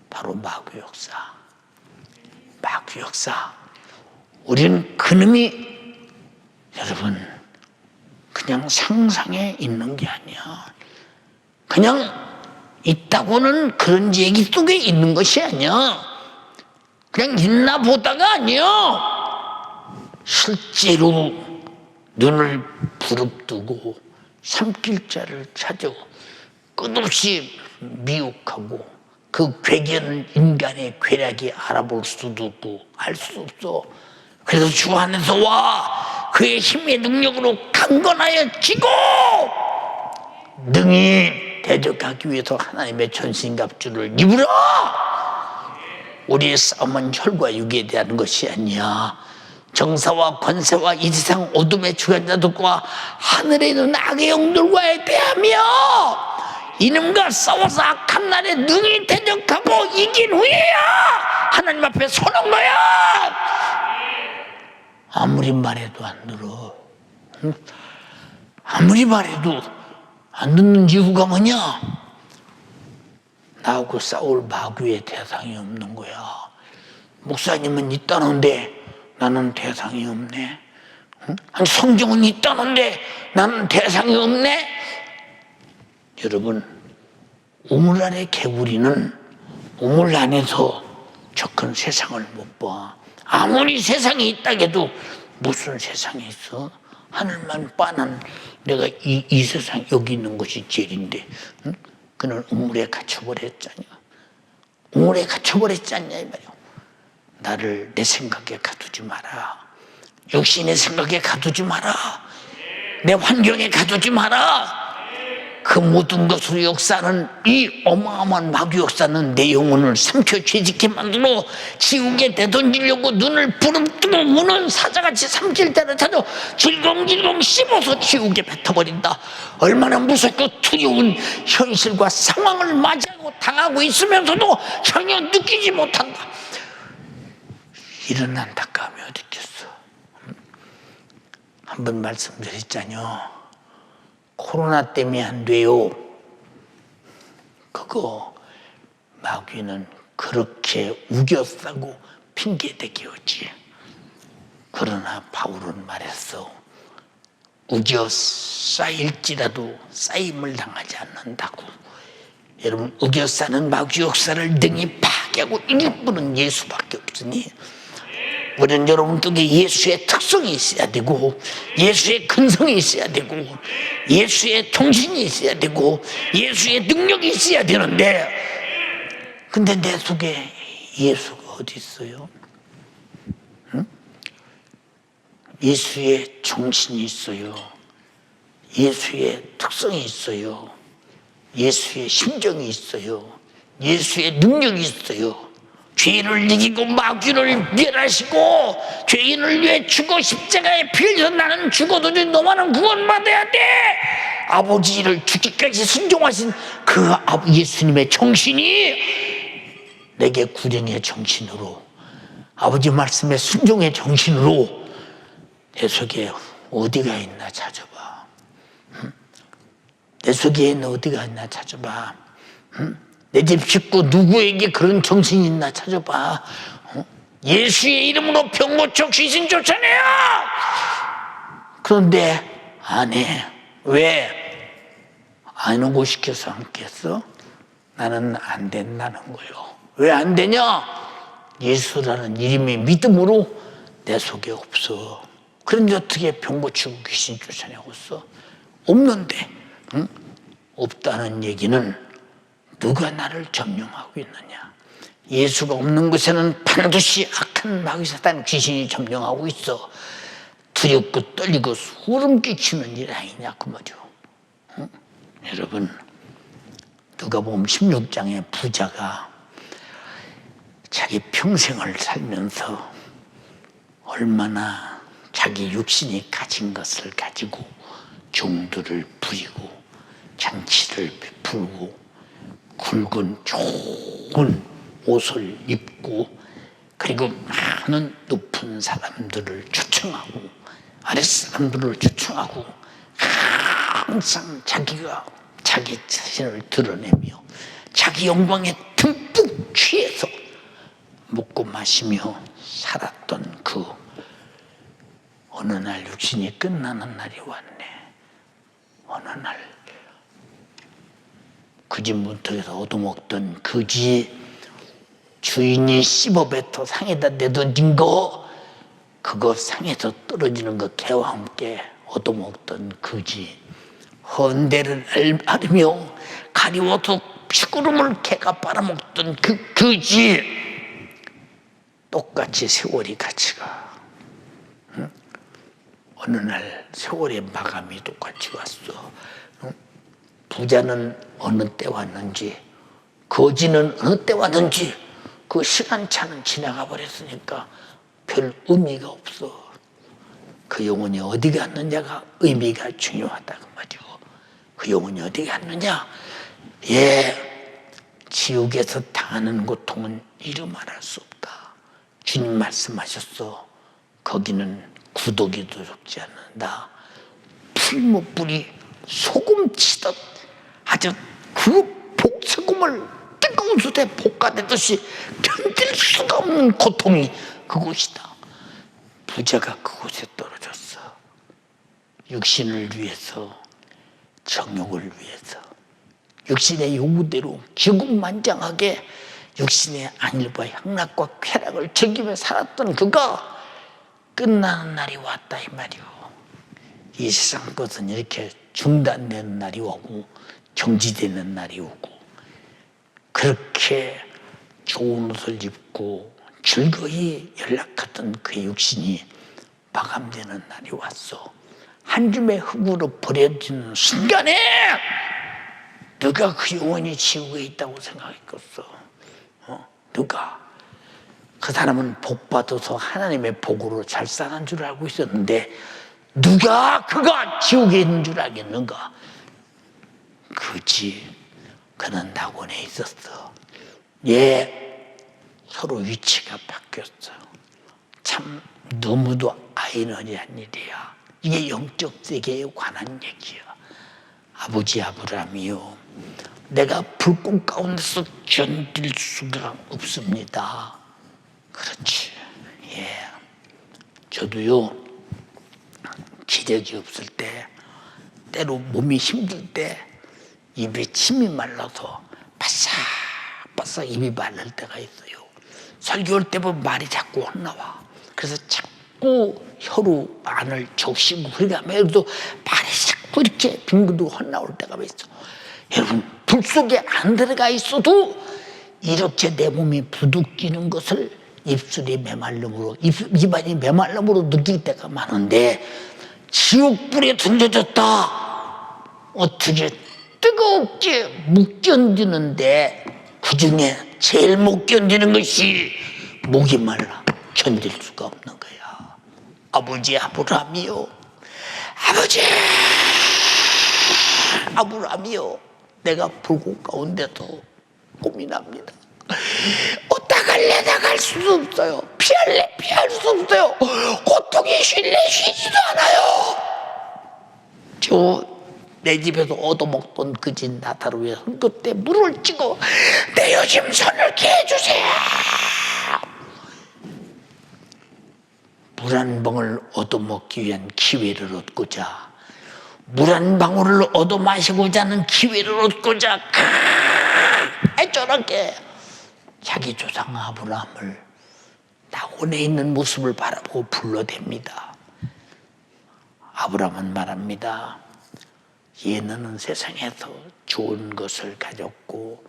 바로 마귀 역사. 마귀 역사. 우리는 그놈이 여러분 그냥 상상에 있는 게 아니야. 그냥 있다고는 그런 얘기 속에 있는 것이 아니야. 그냥 있나 보다가 아니야. 실제로 눈을 부릅뜨고 삼킬자를 찾아 끝없이 미혹하고 그 괴견 인간의 괴락이 알아볼 수도 없고 알 수 없어. 그래서 주 안에서 와 그의 힘의 능력으로 강건하여 지고 능히 대적하기 위해서 하나님의 전신갑주를 입으라. 우리의 싸움은 혈과 육에 대한 것이 아니야. 정사와 권세와 이 세상 어둠의 주관자들과 하늘에 있는 악의 영들과에 대하며 이놈과 싸워서 악한 날에 능히 대적하고 이긴 후에야 하나님 앞에 서는 거야. 아무리 말해도 안 들어. 아무리 말해도 안 듣는 이유가 뭐냐? 나하고 싸울 마귀의 대상이 없는 거야. 목사님은 있다는데 나는 대상이 없네. 아니 성경은 있다는데 나는 대상이 없네. 여러분, 우물 안의 개구리는 우물 안에서 저 큰 세상을 못 봐. 아무리 세상이 있다 해도 무슨 세상이 있어? 하늘만 빤한 내가 이 세상 여기 있는 것이 제일인데, 응? 그는 우물에 갇혀버렸잖냐. 우물에 갇혀버렸잖냐 이 말이야. 나를 내 생각에 가두지 마라. 육신의 생각에 가두지 마라. 내 환경에 가두지 마라. 그 모든 것으로 역사는, 이 어마어마한 마귀 역사는 내 영혼을 삼켜 죄짓게 만들어 지옥에 내던지려고 눈을 부릅뜨고 우는 사자같이 삼킬 때를 찾아 질겅질겅 씹어서 지옥에 뱉어버린다. 얼마나 무섭고 두려운 현실과 상황을 맞이하고 당하고 있으면서도 전혀 느끼지 못한다. 이런 안타까움이 어디 있겠어. 한번 말씀드렸잖아요. 코로나 때문에 안 돼요. 그거 마귀는 그렇게 우겨싸고 핑계대기였지. 그러나 바울은 말했어. 우겨싸일지라도 쌓임을 당하지 않는다고. 여러분, 우겨싸는 마귀 역사를 능히 파괴하고 일부는 예수밖에 없으니 우리는 여러분 속에 예수의 특성이 있어야 되고, 예수의 근성이 있어야 되고, 예수의 정신이 있어야 되고, 예수의 능력이 있어야 되는데, 근데 내 속에 예수가 어디 있어요? 응? 예수의 정신이 있어요. 예수의 특성이 있어요. 예수의 심정이 있어요. 예수의 능력이 있어요. 죄인을 이기고 마귀를 멸하시고 죄인을 위해 죽어 십자가에 피 흘려서 나는 죽어도 너만은 구원받아야 돼. 아버지를 죽기까지 순종하신 그 예수님의 정신이 내게 구령의 정신으로, 아버지 말씀의 순종의 정신으로 내 속에 어디가 있나 찾아봐. 내 속에 있는 어디가 있나 찾아봐. 내 집 식구 누구에게 그런 정신이 있나 찾아봐. 예수의 이름으로 병 고쳐 귀신 쫓아내요. 그런데 안 해. 왜? 안 오고 시켜서 안겠어? 나는 안 된다는 거예요. 왜 안 되냐? 예수라는 이름의 믿음으로 내 속에 없어. 그런데 어떻게 병 고치고 귀신 쫓아내고 있어? 없는데. 응? 없다는 얘기는 누가 나를 점령하고 있느냐? 예수가 없는 곳에는 반드시 악한 마귀 사단 귀신이 점령하고 있어. 두렵고 떨리고 소름 끼치는 일 아니냐 그 말이요. 응? 여러분, 누가복음 16장의 부자가 자기 평생을 살면서 얼마나 자기 육신이 가진 것을 가지고 종들을 부리고 잔치를 베풀고 굵은 좋은 옷을 입고, 그리고 많은 높은 사람들을 초청하고 아랫사람들을 초청하고 항상 자기가 자기 자신을 드러내며 자기 영광에 듬뿍 취해서 먹고 마시며 살았던 그 어느 날 육신이 끝나는 날이 왔네. 어느 날 그 집 문턱에서 얻어먹던 그지 주인이 씹어뱉어 상에다 내던진 거, 그거 상에서 떨어지는 거 개와 함께 얻어먹던 그지, 헌대를 앓으며 가리워서 피구름을 개가 빨아먹던 그 그지, 똑같이 세월이 같이 가. 응? 어느 날 세월의 마감이 똑같이 왔어. 응? 부자는 어느 때 왔는지, 거지는 어느 때 왔는지 그 시간차는 지나가 버렸으니까 별 의미가 없어. 그 영혼이 어디 갔느냐가 의미가 중요하다 그 말이고. 그 영혼이 어디 갔느냐? 지옥에서 당하는 고통은 이루 말할 수 없다. 주님 말씀하셨어. 거기는 구더기도 죽지 않는다. 풀무불이 소금 치듯 아주 그 복소금을 뜨거운 숯에 볶아내듯이 견딜 수가 없는 고통이 그곳이다. 부자가 그곳에 떨어졌어. 육신을 위해서, 정욕을 위해서, 육신의 요구대로 기국만장하게 육신의 안일과 향락과 쾌락을 즐기며 살았던 그가 끝나는 날이 왔다 이 말이오. 이 세상 것은 이렇게 중단되는 날이 오고 정지되는 날이 오고, 그렇게 좋은 옷을 입고 즐거이 연락하던 그의 육신이 마감되는 날이 왔어. 한 줌의 흙으로 버려지는 순간에 누가 그 영혼이 지옥에 있다고 생각했겠어? 누가? 그 사람은 복 받아서 하나님의 복으로 잘 사는 줄 알고 있었는데 누가 그가 지옥에 있는 줄 알겠는가? 그렇지, 그는 낙원에 있었어. 서로 위치가 바뀌었어. 참 너무도 아이러니한 일이야. 이게 영적 세계에 관한 얘기야. 아버지 아브라함이요, 내가 불꽃 가운데서 견딜 수가 없습니다. 그렇지. 저도요, 기력이 없을 때, 때로 몸이 힘들 때 입에 침이 말라서 바싹바싹 입이 마를 때가 있어요. 설교할 때 보면 말이 자꾸 헛나와. 그래서 자꾸 혀로 안을 적시고 그러면서 말이 자꾸 이렇게 빙글도 헛나올 때가 있어. 여러분, 불 속에 안 들어가 있어도 이렇게 내 몸이 부둥키는 것을 입술이 메말름으로, 입안이 메말름으로 느낄 때가 많은데, 지옥불에 던져졌다. 어떻게 뜨겁게 못 견디는데 그 중에 제일 못 견디는 것이 목이 말라 견딜 수가 없는 거야. 아버지 아브라함이요, 아버지 아브라함이요, 내가 불꽃 가운데서 고민합니다. 어떡할래? 나갈 수도 없어요. 피할래? 피할 수 없어요. 고통이 쉴래? 쉬지도 않아요. 내 집에서 얻어먹던 그 집 나타를 위해 손끝에 물을 찌고 내 요즘 손을 깨주세요. 물 한 방울 얻어먹기 위한 기회를 얻고자, 물 한 방울을 얻어 마시고자 하는 기회를 얻고자 저렇게 자기 조상 아브라함을 낙원에 있는 모습을 바라보고 불러댑니다. 아브라함은 말합니다. 너는 세상에서 좋은 것을 가졌고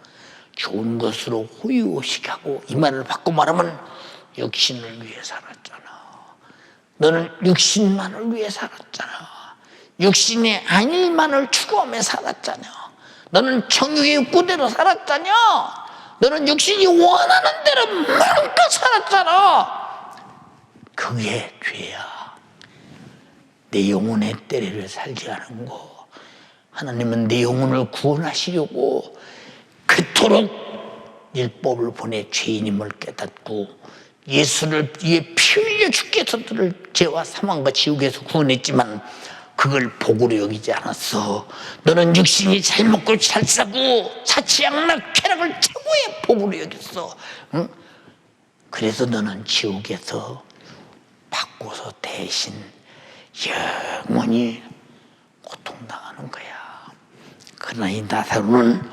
좋은 것으로 호의호식하고, 이 말을 바꿔 말하면 육신을 위해 살았잖아. 너는 육신만을 위해 살았잖아. 육신의 안일만을 추구하며 살았잖아. 너는 정욕의 욕구대로 살았잖아. 너는 육신이 원하는 대로 마음껏 살았잖아. 그게 죄야. 내 영혼의 때를 살지 않은 거. 하나님은 내 영혼을 구원하시려고 그토록 율법을 보내 죄인임을 깨닫고 예수를 위해 피 흘려 죽게 해서 너를 죄와 사망과 지옥에서 구원했지만 그걸 복으로 여기지 않았어. 너는 육신이 잘 먹고 잘 싸고 사치양락 쾌락을 최고의 복으로 여겼어. 응? 그래서 너는 지옥에서 바꿔서 대신 영원히 고통당하는 거야. 그러나 이 나사로는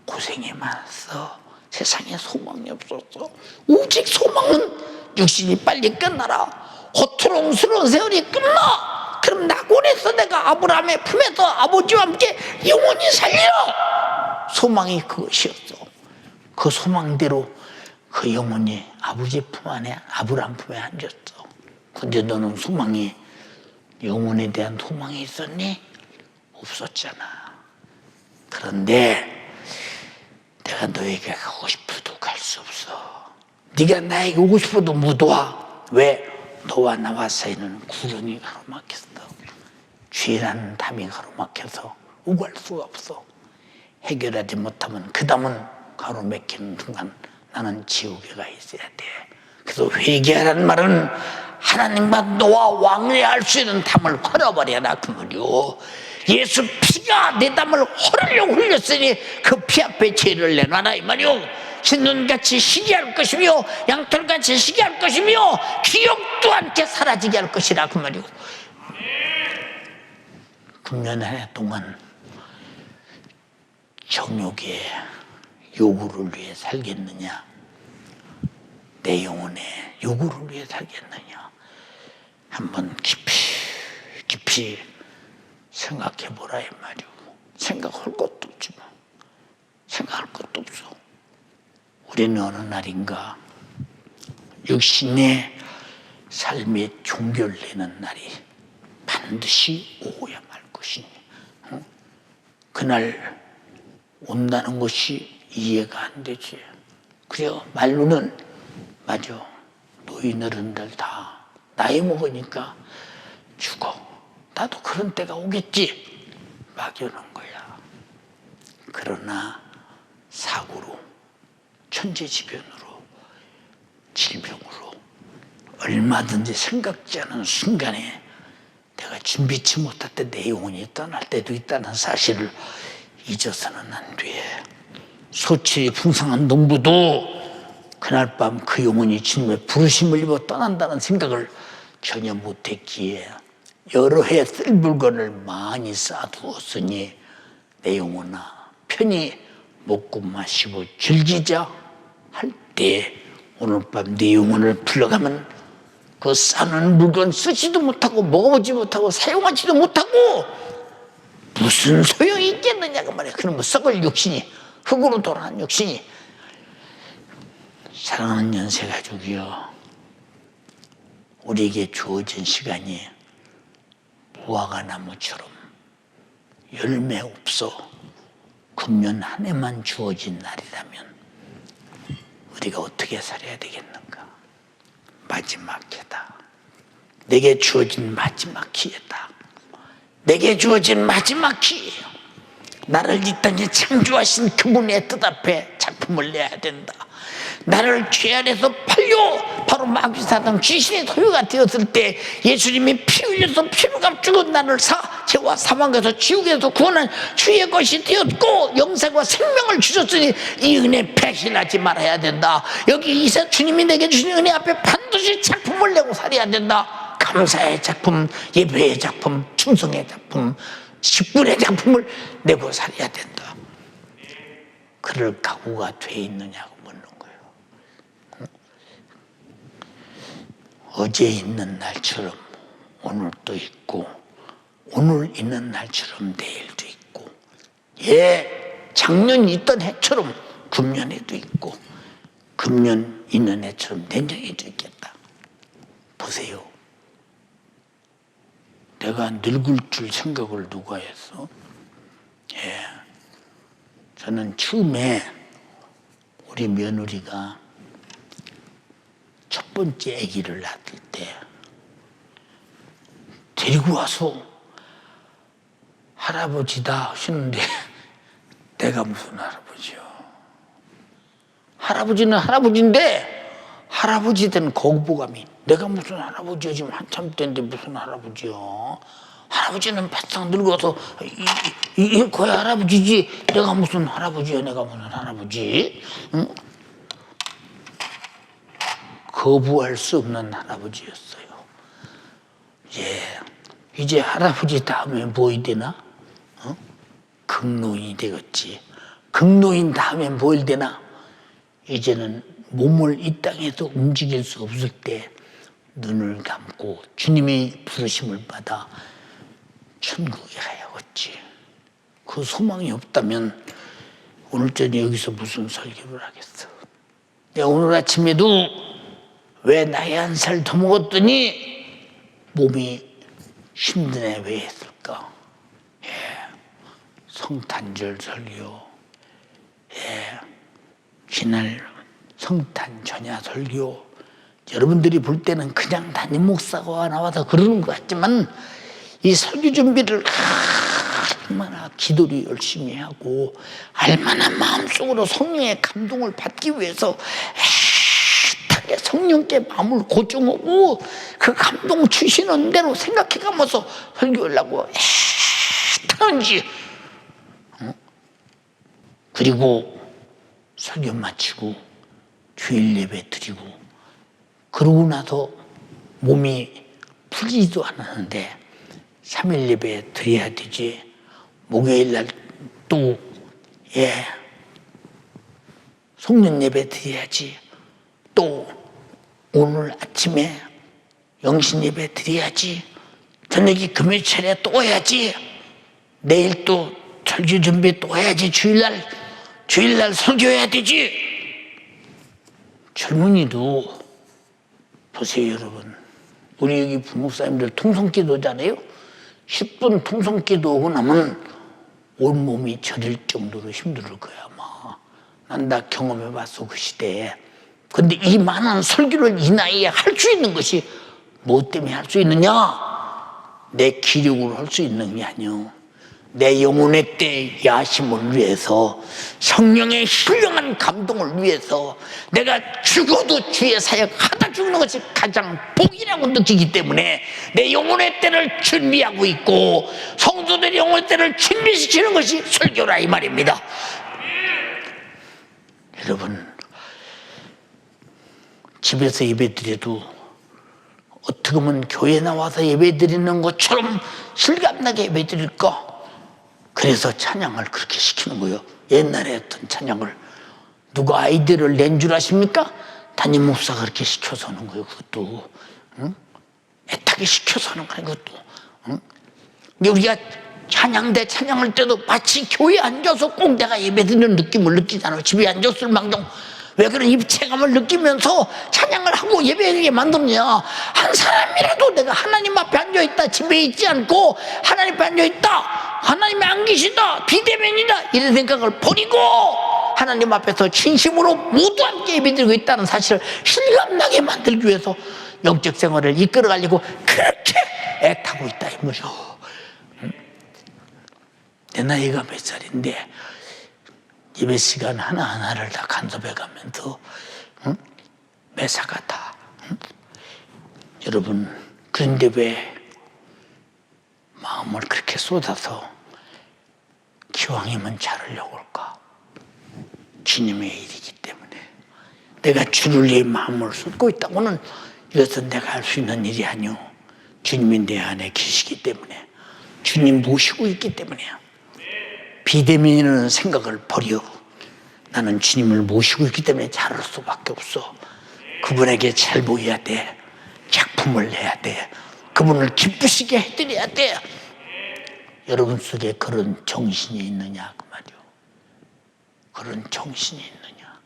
고생이 많았어. 세상에 소망이 없었어. 오직 소망은 육신이 빨리 끝나라. 고통스러운 세월이 끝나. 그럼 낙원에서 내가 아브라함의 품에서 아버지와 함께 영원히 살리라. 소망이 그것이었어. 그 소망대로 그 영혼이 아버지 품 안에, 아브라함 품에 앉았어. 근데 너는 소망이, 영혼에 대한 소망이 있었니? 없었잖아. 그런데 내가 너에게 가고 싶어도 갈 수 없어. 네가 나에게 오고 싶어도 못 와. 왜? 너와 나와 사이는 구름이 가로막혔어. 죄라는 담이 가로막혀서 오갈 수가 없어. 해결하지 못하면 그 담은 가로막히는 순간 나는 지옥에 가 있어야 돼. 그 그래서 회개하라는 말은 하나님과 너와 왕래할 수 있는 담을 헐어버려라 그 말이요. 예수 피가 내 담을 헐으려고 흘렸으니 그 피 앞에 죄를 내놔라 이 말이요. 흰눈같이 희게 할 것이며 양털같이 희게 할 것이며 기억도 함께 사라지게 할 것이라 그 말이요. 금년 한 해 동안 정욕의 요구를 위해 살겠느냐, 내 영혼의 요구를 위해 살겠느냐, 한번 깊이 생각해 보라 이 말이오. 생각할 것도 없지 뭐. 생각할 것도 없어. 우리는 어느 날인가 육신의 삶의 종결되는 날이 반드시 오야 말 것이니, 그날 온다는 것이 이해가 안 되지. 그래요. 말로는 맞아. 노인 어른들 다 나이 먹으니까 죽어. 나도 그런 때가 오겠지. 막연한 거야. 그러나 사고로, 천재지변으로, 질병으로 얼마든지 생각지 않은 순간에 내가 준비치 못할 때 내 영혼이 떠날 때도 있다는 사실을 잊어서는 안 돼. 소출이 풍성한 농부도 그날 밤 그 영혼이 주님의 부르심을 입어 떠난다는 생각을 전혀 못했기에 여러 해 쓸 물건을 많이 쌓아두었으니 내 영혼아 편히 먹고 마시고 즐기자 할 때 오늘 밤 내 영혼을 불러가면 그 쌓는 물건 쓰지도 못하고 먹어보지 못하고 사용하지도 못하고 무슨 소용이 있겠느냐고 말이야. 그럼 썩을 육신이, 흙으로 돌아간 육신이. 사랑하는 연세가족이여, 우리에게 주어진 시간이 무화과 나무처럼 열매 없어 금년 한 해만 주어진 날이라면 우리가 어떻게 살아야 되겠는가? 마지막 해다. 내게 주어진 마지막 기회다. 내게 주어진 마지막 기회예요. 나를 이 땅에 창조하신 그분의 뜻 앞에 작품을 내야 된다. 나를 죄 아래서 팔려 바로 마귀사단 귀신의 소유가 되었을 때 예수님이 피 흘려서 피를 값주고 나를 죄와 사망에서 지옥에서 구원한 주의 것이 되었고 영생과 생명을 주셨으니 이 은혜 배신하지 말아야 된다. 여기 이세 주님이 내게 주신 은혜 앞에 반드시 작품을 내고 살아야 된다. 감사의 작품, 예배의 작품, 충성의 작품, 직분의 작품을 내고 살아야 된다. 그럴 각오가 돼 있느냐고 묻는 거예요. 어제 있는 날처럼 오늘도 있고 오늘 있는 날처럼 내일도 있고 작년 있던 해처럼 금년에도 있고 금년 있는 해처럼 내년에도 있겠다. 보세요. 내가 늙을 줄 생각을 누가 했어? 저는 처음에 우리 며느리가 첫 번째 아기를 낳을 때 데리고 와서 할아버지다 하시는데 내가 무슨 할아버지요? 할아버지는 할아버지인데 할아버지 된 거부감이 내가 무슨 할아버지요? 지금 한참 때인데 무슨 할아버지요? 할아버지는 바싹 늙어서 거의 할아버지지 내가 무슨 할아버지요? 내가 무슨 할아버지? 응? 거부할 수 없는 할아버지였어요. 이제 할아버지 다음에 뭐 해야 되나? 극노인이 되겠지. 극노인 다음에 뭐 해야 되나? 이제는 몸을 이 땅에서 움직일 수 없을 때 눈을 감고 주님의 부르심을 받아 천국에 가야겠지. 그 소망이 없다면 오늘 저녁 여기서 무슨 설교를 하겠어. 내가 오늘 아침에도 왜 나이 한 살 더 먹었더니 몸이 힘드네 왜 했을까? 성탄절 설교, 지날 성탄 전야 설교, 여러분들이 볼 때는 그냥 담임 목사가 나와서 그러는 것 같지만 이 설교 준비를 얼마나 기도를 열심히 하고 얼마나 마음속으로 성령의 감동을 받기 위해서 애타게 성령께 마음을 고정하고 그 감동 주시는 대로 생각해가면서 설교하려고 애타는지, 그리고 설교 마치고 주일 예배 드리고 그러고 나서 몸이 풀리지도 않았는데 3일 예배 드려야 되지, 목요일 날 또 송년 예배 드려야지, 또 오늘 아침에 영신 예배 드려야지, 저녁에 금요 차례 또 해야지, 내일 또 설교 준비 또 해야지, 주일날 설교해야 되지. 젊은이도 보세요 여러분, 우리 여기 부목사님들 통성기도잖아요. 10분 통성기도 하고 나면 온몸이 저릴 정도로 힘들 거야 아마. 난 다 경험해봤어 그 시대에. 근데 이 많은 설교를 이 나이에 할 수 있는 것이 뭐 때문에 할 수 있느냐? 내 기력으로 할 수 있는 게 아니오. 내 영혼의 때 야심을 위해서, 성령의 훌륭한 감동을 위해서 내가 죽어도 주의 사역하다 죽는 것이 가장 복이라고 느끼기 때문에 내 영혼의 때를 준비하고 있고, 성도들의 영혼의 때를 준비시키는 것이 설교라 이 말입니다. 여러분, 집에서 예배드려도 어떻게 하면 교회 나와서 예배드리는 것처럼 실감나게 예배드릴까? 그래서 찬양을 그렇게 시키는 거예요. 옛날에 했던 찬양을 누가 아이디어를 낸 줄 아십니까? 담임 목사가 그렇게 시켜서 하는 거예요. 그것도 애타게 시켜서 하는 거예요. 그것도 근데 우리가 찬양대 찬양할 때도 마치 교회에 앉아서 꼭 내가 예배드리는 느낌을 느끼잖아요. 집에 앉았을 망정 왜 그런 입체감을 느끼면서 찬양을 하고 예배하게 만드느냐? 한 사람이라도 내가 하나님 앞에 앉아있다, 집에 있지 않고 하나님 앞에 앉아있다, 하나님이 안 계시다, 비대면이다, 이런 생각을 버리고 하나님 앞에서 진심으로 모두 함께 예배드리고 있다는 사실을 실감나게 만들기 위해서 영적 생활을 이끌어가려고 그렇게 애타고 있다 이 말이죠. 내 나이가 몇 살인데 예배 시간 하나하나를 다 간섭해가면서 매사가 다 여러분, 그런데 왜 마음을 그렇게 쏟아서 기왕이면 잘하려고 할까? 주님의 일이기 때문에. 내가 주를 위해 마음을 쏟고 있다고는 이것은 내가 할 수 있는 일이 아니오. 주님이 내 안에 계시기 때문에, 주님 모시고 있기 때문이야. 비대면이라는 생각을 버려. 나는 주님을 모시고 있기 때문에 잘할 수밖에 없어. 그분에게 잘 보여야 돼. 작품을 내야 돼. 그분을 기쁘시게 해드려야 돼. 여러분 속에 그런 정신이 있느냐 그 말이요. 그런 정신이 있느냐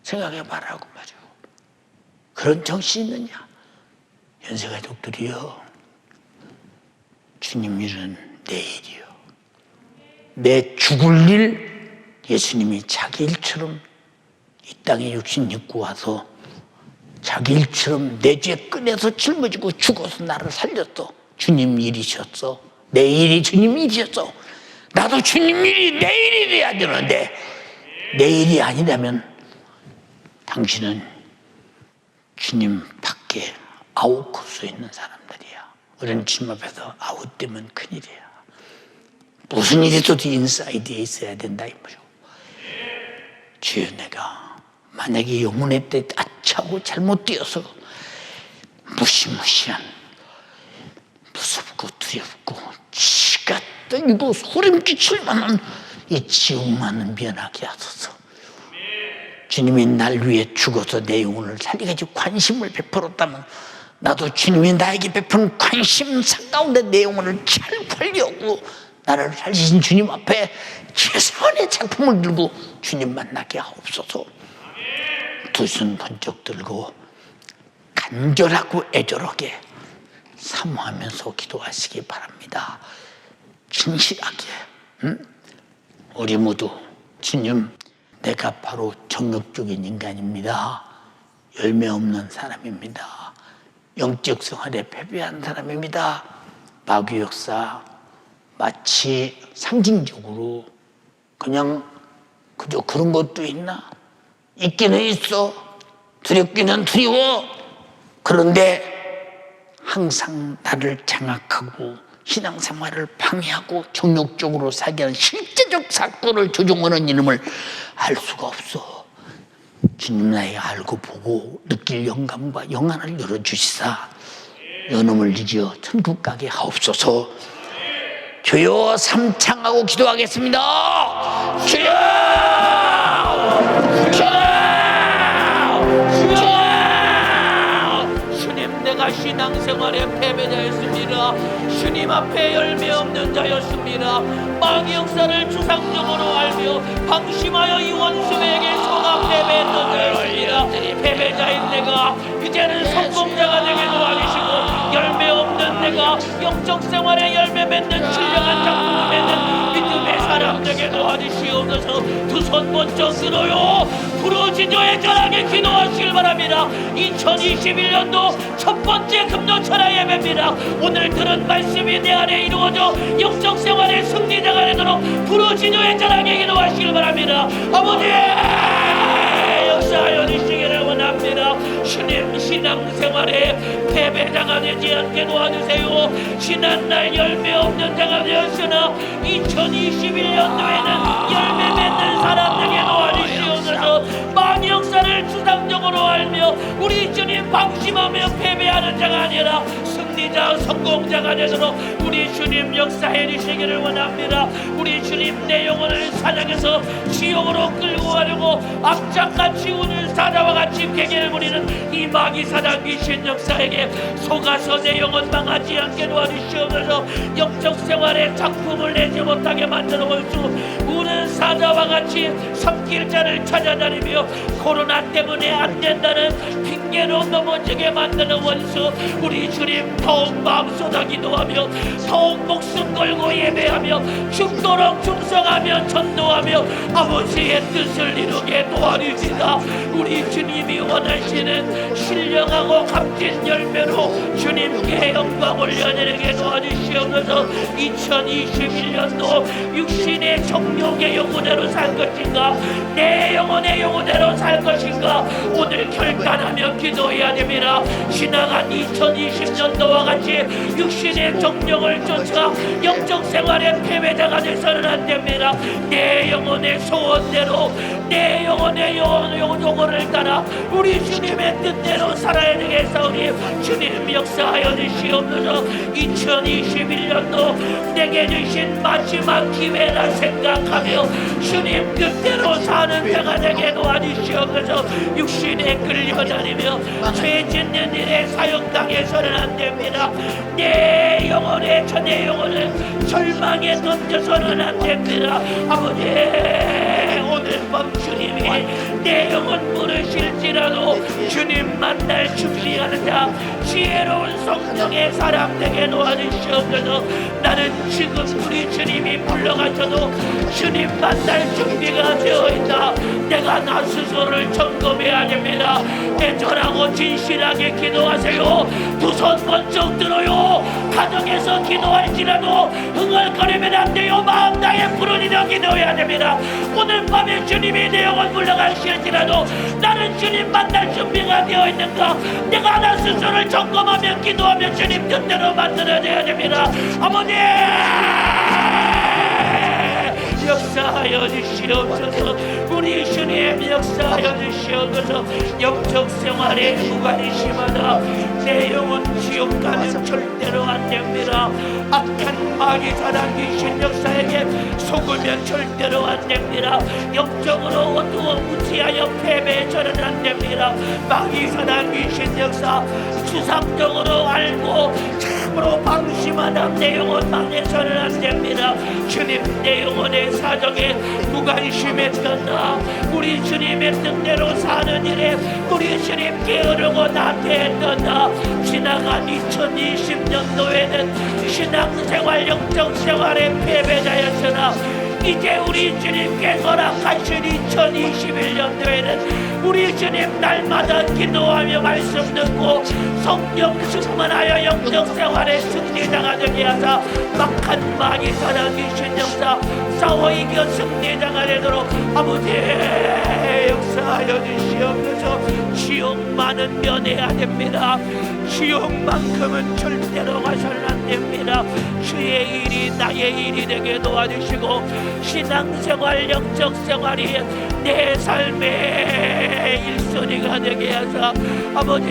생각해봐라 그 말이요. 그런 정신이 있느냐. 연세가족들이요, 주님 일은 내일이요. 내 죽을 일 예수님이 자기 일처럼 이 땅에 육신 입고 와서 자기 일처럼 내 죄 끈에서 짊어지고 죽어서 나를 살렸어. 주님 일이셨어. 내 일이 주님 일이셨어. 나도 주님 일이 내 일이 돼야 되는데 내 일이 아니라면 당신은 주님 밖에 아웃할 수 있는 사람들이야. 우리는 주님 앞에서 아웃되면 큰일이야. 무슨 일이 또 인사이드에 있어야 된다 이 말이오. 주여, 내가 만약에 영혼의 때 아차고 잘못 뛰어서 무시무시한, 무섭고 두렵고 치가 떨리고 소름 끼칠 만한 이 지옥만은 면하게 하소서. 주님이 날 위해 죽어서 내 영혼을 살리기까지 관심을 베풀었다면 나도 주님이 나에게 베푼 관심사 가운데 내 영혼을 잘 관리하고 나를 살리신 주님 앞에 최선의 작품을 들고 주님 만나게 하옵소서. 두 손 번쩍 들고 간절하고 애절하게 사모하면서 기도하시기 바랍니다. 진실하게. 우리 모두 주님, 내가 바로 정욕적인 인간입니다. 열매 없는 사람입니다. 영적 생활에 패배한 사람입니다. 마귀 역사 마치 상징적으로 그냥 그저 그런 것도 있나? 있기는 있어. 두렵기는 두려워. 그런데 항상 나를 장악하고 신앙생활을 방해하고 정욕적으로 살게 하는 실제적 사건을 조종하는 이름을 알 수가 없어. 주님 나의 알고 보고 느낄 영감과 영안을 열어주시사 연음을 이겨 천국 가게 하옵소서. 주여 삼창하고 기도하겠습니다. 주여! 내가 신앙생활의 패배자였습니다. 주님 앞에 열매 없는 자였습니다. 마귀 역사를 주상적으로 알며 방심하여 이 원수에게 속아 패배했던 자였습니다. 패배자인 내가 이제는 성공자가 되게 도와주시고 열매 없는 내가 영적 생활에 열매 맺는 신령한 작품을 맺는 믿음의 사람 되게 도와주시옵소서. 두 손 번쩍 들어요. 부르짖어의 전하게 기도하시길 바랍니다. 2021년도 첫 번째 금요철야 예배입니다. 오늘 들은 말씀이 내 안에 이루어져 영적 생활의 승리자가 되도록 부르짖어의 전하게 기도하시길 바랍니다. 아버지 역사하여 주시기를 원합니다. 주님 신앙생활에 패배자가 되지 않게 도와주세요. 지난날 열매 없는 자가 되었으나 2021년도에는 열매 맺는 사람들에게 도와주시옵소서. 마귀 역사를 주상적으로 알며 우리 주님 방심하며 패배하는 자가 아니라 승리자 성공자가 되도록 우리 주님 역사해 주시기를 원합니다. 우리 주님 내 영혼을 사냥해서 지옥으로 끌고 가려고 악착같이 우는 사자와 같이 갱해를 부리는 이 마귀 사단 귀신 역사에게 속아서 내 영혼 망하지 않게 도와주시옵소서. 영적 생활에 작품을 내지 못하게 만들어 볼수 우는 사자와 같이 섬길자를 찾아다니며 코로나 때문에 안 된다는 핑계로 넘어지게 만드는 원수 우리 주님 더욱 마음쏟아 기도하며 더욱 목숨 걸고 예배하며 죽도록 충성하며 전도하며 아버지의 뜻을 이루게 도와주시다. 우리 주님이 원하시는 신령하고 값진 열매로 주님께 영광 올려드리게 도와주시옵소서. 2021년도 육신의 정욕의 영혼대로 살 것인가 내 영혼의 영혼대로 살 것인가 오늘 결단하며 기도해야 됩니다. 지나간 2020년도와 같이 육신의 정욕을 쫓아 영적 생활의 패배자가 되서는 안 됩니다. 내 영혼의 소원대로 내 영혼의 영혼을 따라 우리 주님의 뜻대로 살아야 되겠사오니 주님 역사하여 주시옵소서. 2021년도 내게 주신 마지막 기회라 생각하며 주님 뜻대로 사는 자가 되게 도와주시옵소서. 육신에 끌려다니며 죄 짓는 일에 사용당해서는 안 됩니다. 내 영혼의 내 영혼을 절망에 던져서는 안 됩니다. 아버지 오늘 밤 주님이 내 영혼 부르실지라도 주님 만날 준비하는 자 지혜로운 성령의 사람 되게 도와주시옵소서. 나는 지금 우리 주님이 불러가셔도 주님 만날 준비가 되어있다. 내가 나 스스로를 점검해야 됩니다. 애절하고 진실하게 기도하세요. 두 손 번쩍 들어요. 가정에서 기도할지라도 흥얼거리면 안 돼요. 마음 다해 부르짖어 기도해야 됩니다. 오늘 밤에 주님이 내 영혼 불러가실지라도 나는 주님 만날 준비가 되어 있는가 내가 나 스스로를 점검하며 기도하며 주님 뜻대로 만들어져야 됩니다. 아버지 역사하여 주시옵소서. 우리 주님 역사하여 주시옵소서. 영적 생활에 무관심하다 내 영혼 지옥 가면 절대로 안 됩니다. 악한 마귀 사단 귀신 역사에게 속으면 절대로 안 됩니다. 영적으로 어두워 무지하여 패배해서는 안 됩니다. 마귀 사단 귀신 역사 추상적으로 알고 참으로 방심하다 내 영혼 망해서는 안 됩니다. 주님 내 영혼의 사정에 무관심했던 나 우리 주님의 뜻대로 사는 일에 우리 주님 게으르고 나태했던 나 지나간 2020년도에는 신앙생활 영적 생활의 패배자였으나 이제 우리 주님께서 허락하신 2021년도에는 우리 주님 날마다 기도하며 말씀 듣고 성령 충만하여 영적 생활의 승리자가 되게 하사 막한 마귀 사단 귀신 역사 싸워 이겨 승리자가 되도록 아버지 역사하여 주시옵소서. 지옥 시험에는 면해야 됩니다. 시험만큼은 절대로 가서는 안 됩니다. 주의 일이 나의 일이 되게 도와주시고 신앙생활 영적 생활이 내 삶의 일순위가 되게 하사 아버지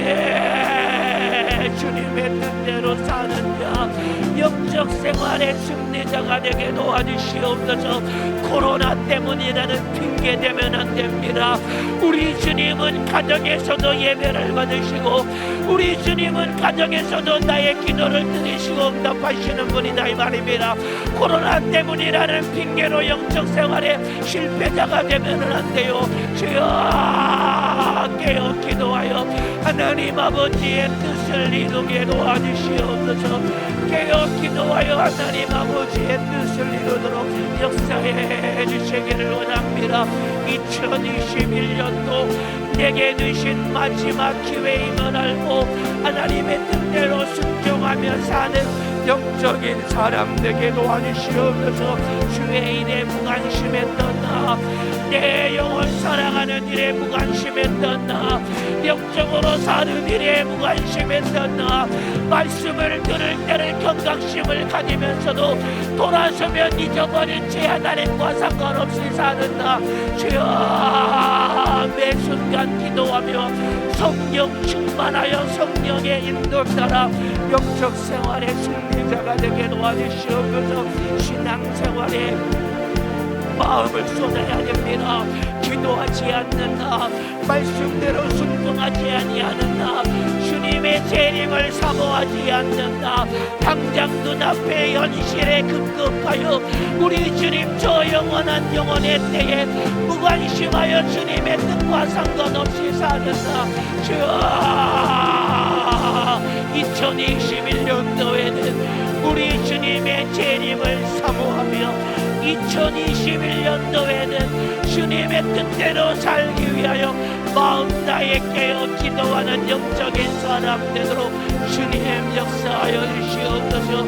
주님의 뜻대로 사는 자 영적 생활의 승리자가 되게 도와주시옵소서. 코로나 때문이라는 핑계 대면 안 됩니다. 우리 주님은 가정에서도 예배를 받으시고 우리 주님은 가정에서도 나의 기도를 들으시고 응답하시는 분이다 이 말입니다. 코로나 때문이라는 핑계로 영적 생활에 실패자가 되면 안 돼요. 주여 깨어 기도하여 하나님 아버지의 뜻을 이루게 도와주시옵소서. 깨어 기도하여 하나님 아버지의 뜻을 이루도록 역사해 주시기를 원합니다. 2021년도 내게 주신 마지막 기회임을 알고 하나님의 뜻대로 순종하며 사는 영적인 사람 되게 도와주시옵소서. 주의 일에 무관심했던 나, 내 영혼 사랑하는 일에 무관심했던 나, 영적으로 사는 일에 무관심했던 나, 말씀을 들을 때는 경각심을 가지면서도 돌아서면 잊어버린 죄 하나님과 상관없이 사는 나, 주여 매 순간 기도하며 성령 충만하여 성령의 인도 따라 영적 생활의 승리자가 되게 도와주시옵소서. 신앙생활에 마음을 쏟아야 됩니다. 기도하지 않는 나, 말씀대로 순종하지 아니하는 나, 주님의 재림을 사모하지 않는 나, 당장 눈앞의 현실에 급급하여 우리 주님 저 영원한 영혼의 때에 무관심하여 주님의 뜻과 상관없이 사는 나, 주여 2021년도에는 우리 주님의 재림을 사모하며 2021년도에는 주님의 뜻대로 살기 위하여 마음 다해 깨어 기도하는 영적인 사람 되도록 주님 역사하여 주시옵소서.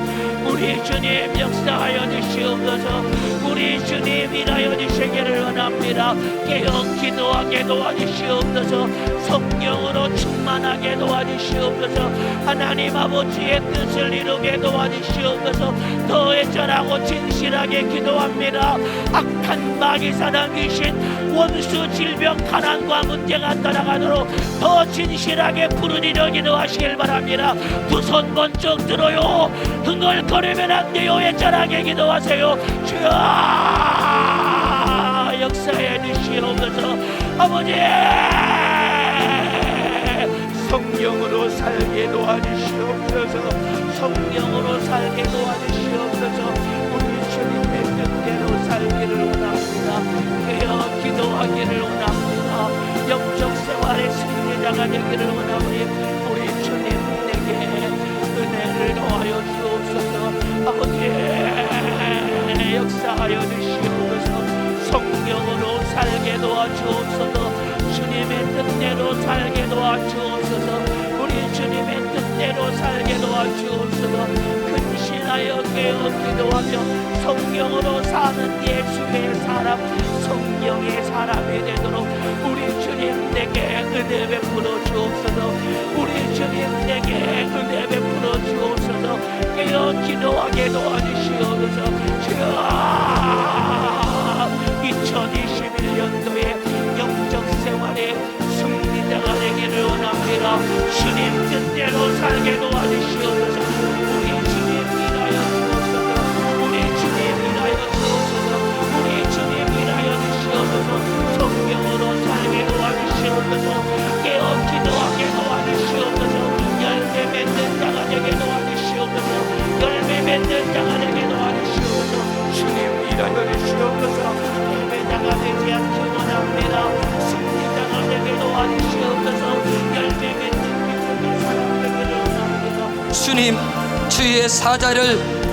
우리 주님 역사하여 주시옵소서. 우리 주님 일하여 주시기를 원합니다. 깨어 기도하게 도와주시옵소서. 성령으로 충만하게 도와주시옵소서. 하나님 아버지의 뜻을 이루게 도와주시옵소서. 더 애절하고 진실하게 기도합니다. 악한 마귀 사단 귀신 원수 질병 가난과 문제가 떠나가도록 더 진실하게 부르짖어 기도하시길 바랍니다. 두 손 번쩍 들어요. 흥얼거리면 안 돼요. 애절하게 기도하세요. 주여 역사해 주시옵소서. 아버지 성령으로 살게 도와주시옵소서. 성령으로 살게 도와주시옵소서. 우리 주님의 뜻대로 살기를 원합니다. 깨어 기도하기를 원합니다. 영적 생활의 승리자가 되기를 원하오니 우리 주님 내게 은혜를 더하여 주옵소서. 아버지 역사하여 주시옵소서. 성령으로 살게 도와주옵소서. 주님의 뜻대로 살게 도와주옵소서. 우리 주님의 뜻대로 살게 도와주옵소서. 근신하여 깨어 기도하며 성령으로 사는 예수의 사람, 성령의 사람이 되도록 우리 주님 내게 은혜 베풀어 주옵소서. 우리 주님 내게 은혜 베풀어 주옵소서. 깨어 기도하게 도와주시옵소서. 주여 2021년도에 영적 생활에 승리자가 되기를 원합니다. 주님 뜻대로 살게 도와주시옵소서. 우리 주님 일하여 주옵소서. 우리 주님 일하여 주옵소서. 우리 주님 일하여 주시옵소서. 성령으로 살게 도와주시옵소서. 깨어 기도하게 도와주시옵소서. 열매 맺는 자가 되게 도와주시옵소서. 열매 맺는 자가 되게 도와주시옵소서. 주님 일하여 주시옵소서. 예배자가 되지 않기 원합니다. 승리자가 되게 도와주시옵소서. 열매 맺는 믿음의 사람 되기를 원합니다. 주님, 주의 사자를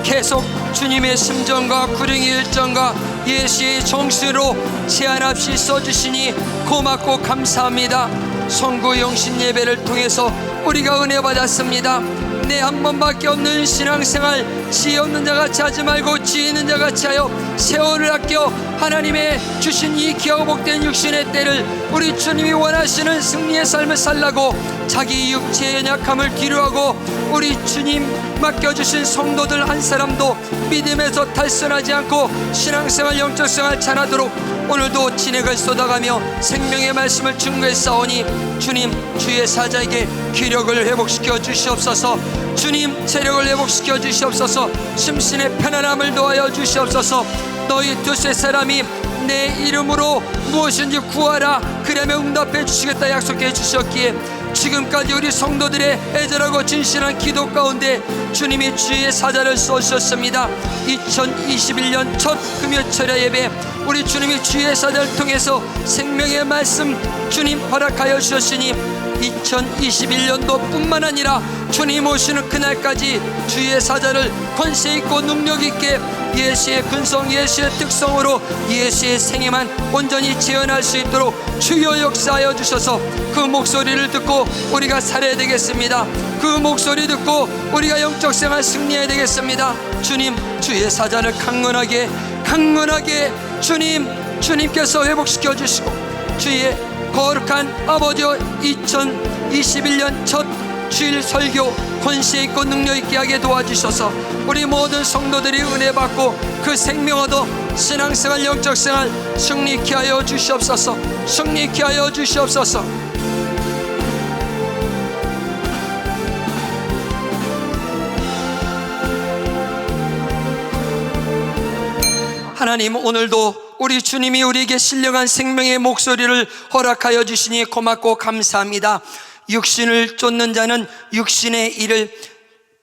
계속 주님의 심정과 구령의 일정과 예수의 정신으로 제한 없이 써주시니 고맙고 감사합니다. 성구 영신 예배를 통해서 우리가 은혜 받았습니다. 내 한 번밖에 없는 신앙생활, 지혜 없는 자같이 하지 말고 지혜 있는 자같이 하여 세월을 아껴 하나님의 주신 이 귀하고 복된 육신의 때를 우리 주님이 원하시는 승리의 삶을 살라고 자기 육체의 연약함을 뒤로하고 우리 주님 맡겨주신 성도들 한 사람도 믿음에서 탈선하지 않고 신앙생활 영적생활 잘하도록 오늘도 진액을 쏟아가며 생명의 말씀을 증거해 싸우니 주님 주의 사자에게 기력을 회복시켜 주시옵소서. 주님 체력을 회복시켜 주시옵소서. 심신의 편안함을 더하여 주시옵소서. 너희 두세 사람이 내 이름으로 무엇인지 구하라 그러면 응답해 주시겠다 약속해 주셨기에 지금까지 우리 성도들의 애절하고 진실한 기도 가운데 주님이 주의 사자를 쏘셨습니다. 2021년 첫 금요철야 예배 우리 주님이 주의 사자를 통해서 생명의 말씀 주님 허락하여 주셨으니 2021년도 뿐만 아니라 주님 오시는 그날까지 주의 사자를 권세 있고 능력 있게 예수의 근성 예수의 특성으로 예수의 생애만 온전히 재현할 수 있도록 주여 역사하여 주셔서 그 목소리를 듣고 우리가 살아야 되겠습니다. 그 목소리 듣고 우리가 영적 생활 승리해야 되겠습니다. 주님 주의 사자를 강건하게 주님께서 회복시켜 주시고 주의 거룩한 아버지여 2021년 첫 주일 설교 권세 있고 능력 있게 하게 도와주셔서 우리 모든 성도들이 은혜 받고 그 생명 얻어 신앙생활 영적생활 승리케 하여 주시옵소서. 승리케 하여 주시옵소서. 하나님 오늘도 우리 주님이 우리에게 신령한 생명의 목소리를 허락하여 주시니 고맙고 감사합니다. 육신을 쫓는 자는 육신의 일을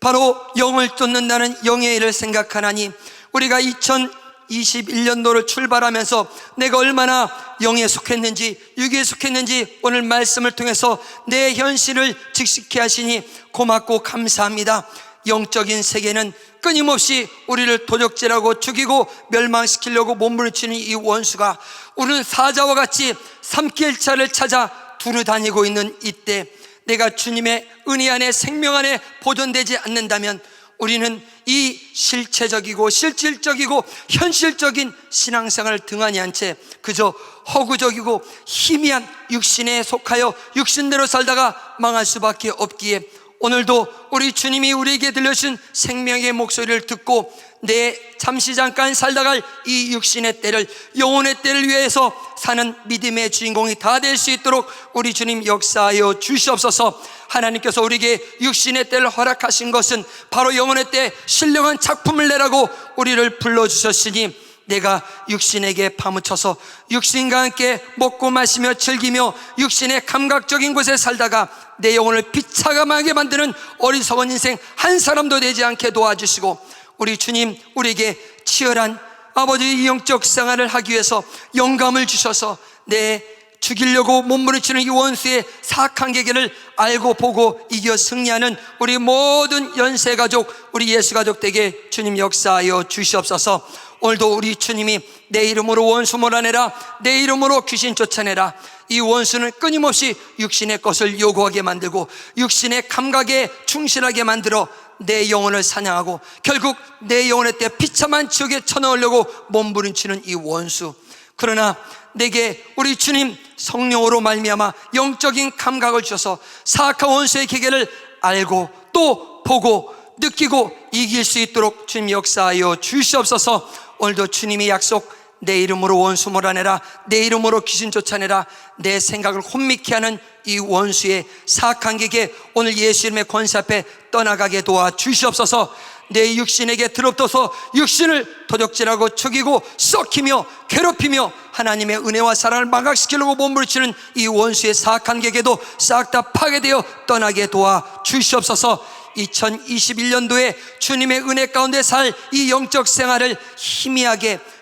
바로 영을 쫓는다는 영의 일을 생각하나니 우리가 2021년도를 출발하면서 내가 얼마나 영에 속했는지 육에 속했는지 오늘 말씀을 통해서 내 현실을 직시케 하시니 고맙고 감사합니다. 영적인 세계는 끊임없이 우리를 도적질하고 죽이고 멸망시키려고 몸부림치는 이 원수가 우리는 사자와 같이 삼킬자를 찾아 두루다니고 있는 이때 내가 주님의 은혜 안에 생명 안에 보존되지 않는다면 우리는 이 실체적이고 실질적이고 현실적인 신앙생활을 등한히 한 채 그저 허구적이고 희미한 육신에 속하여 육신대로 살다가 망할 수밖에 없기에 오늘도 우리 주님이 우리에게 들려주신 생명의 목소리를 듣고 내 잠시 잠깐 살다갈 이 육신의 때를 영혼의 때를 위해서 사는 믿음의 주인공이 다 될 수 있도록 우리 주님 역사하여 주시옵소서. 하나님께서 우리에게 육신의 때를 허락하신 것은 바로 영혼의 때 신령한 작품을 내라고 우리를 불러주셨으니 내가 육신에게 파묻혀서 육신과 함께 먹고 마시며 즐기며 육신의 감각적인 곳에 살다가 내 영혼을 비참하게 만드는 어리석은 인생 한 사람도 되지 않게 도와주시고 우리 주님 우리에게 치열한 아버지의 영적 생활을 하기 위해서 영감을 주셔서 내 죽이려고 몸부림치는 이 원수의 사악한 계계를 알고 보고 이겨 승리하는 우리 모든 연세가족 우리 예수가족에게 주님 역사하여 주시옵소서. 오늘도 우리 주님이 내 이름으로 원수 몰아내라 내 이름으로 귀신 쫓아내라 이 원수는 끊임없이 육신의 것을 요구하게 만들고 육신의 감각에 충실하게 만들어 내 영혼을 사냥하고 결국 내 영혼의 때 비참한 지옥에 쳐넣으려고 몸부림치는 이 원수. 그러나 내게 우리 주님 성령으로 말미암아 영적인 감각을 주셔서 사악한 원수의 계계를 알고 또 보고 느끼고 이길 수 있도록 주님 역사하여 주시옵소서. 오늘도 주님이 약속 내 이름으로 원수 몰아내라 내 이름으로 귀신 쫓아내라 내 생각을 혼미케 하는 이 원수의 사악한 계계 오늘 예수 이름의 권세 앞에 떠나가게 도와 주시옵소서. 내 육신에게 들어붙어서 육신을 도적질하고 죽이고 썩히며 괴롭히며 하나님의 은혜와 사랑을 망각시키려고 몸부림치는 이 원수의 사악한 계계도 싹 다 파괴되어 떠나게 도와 주시옵소서. 2021년도에 주님의 은혜 가운데 살 이 영적 생활을 희미하게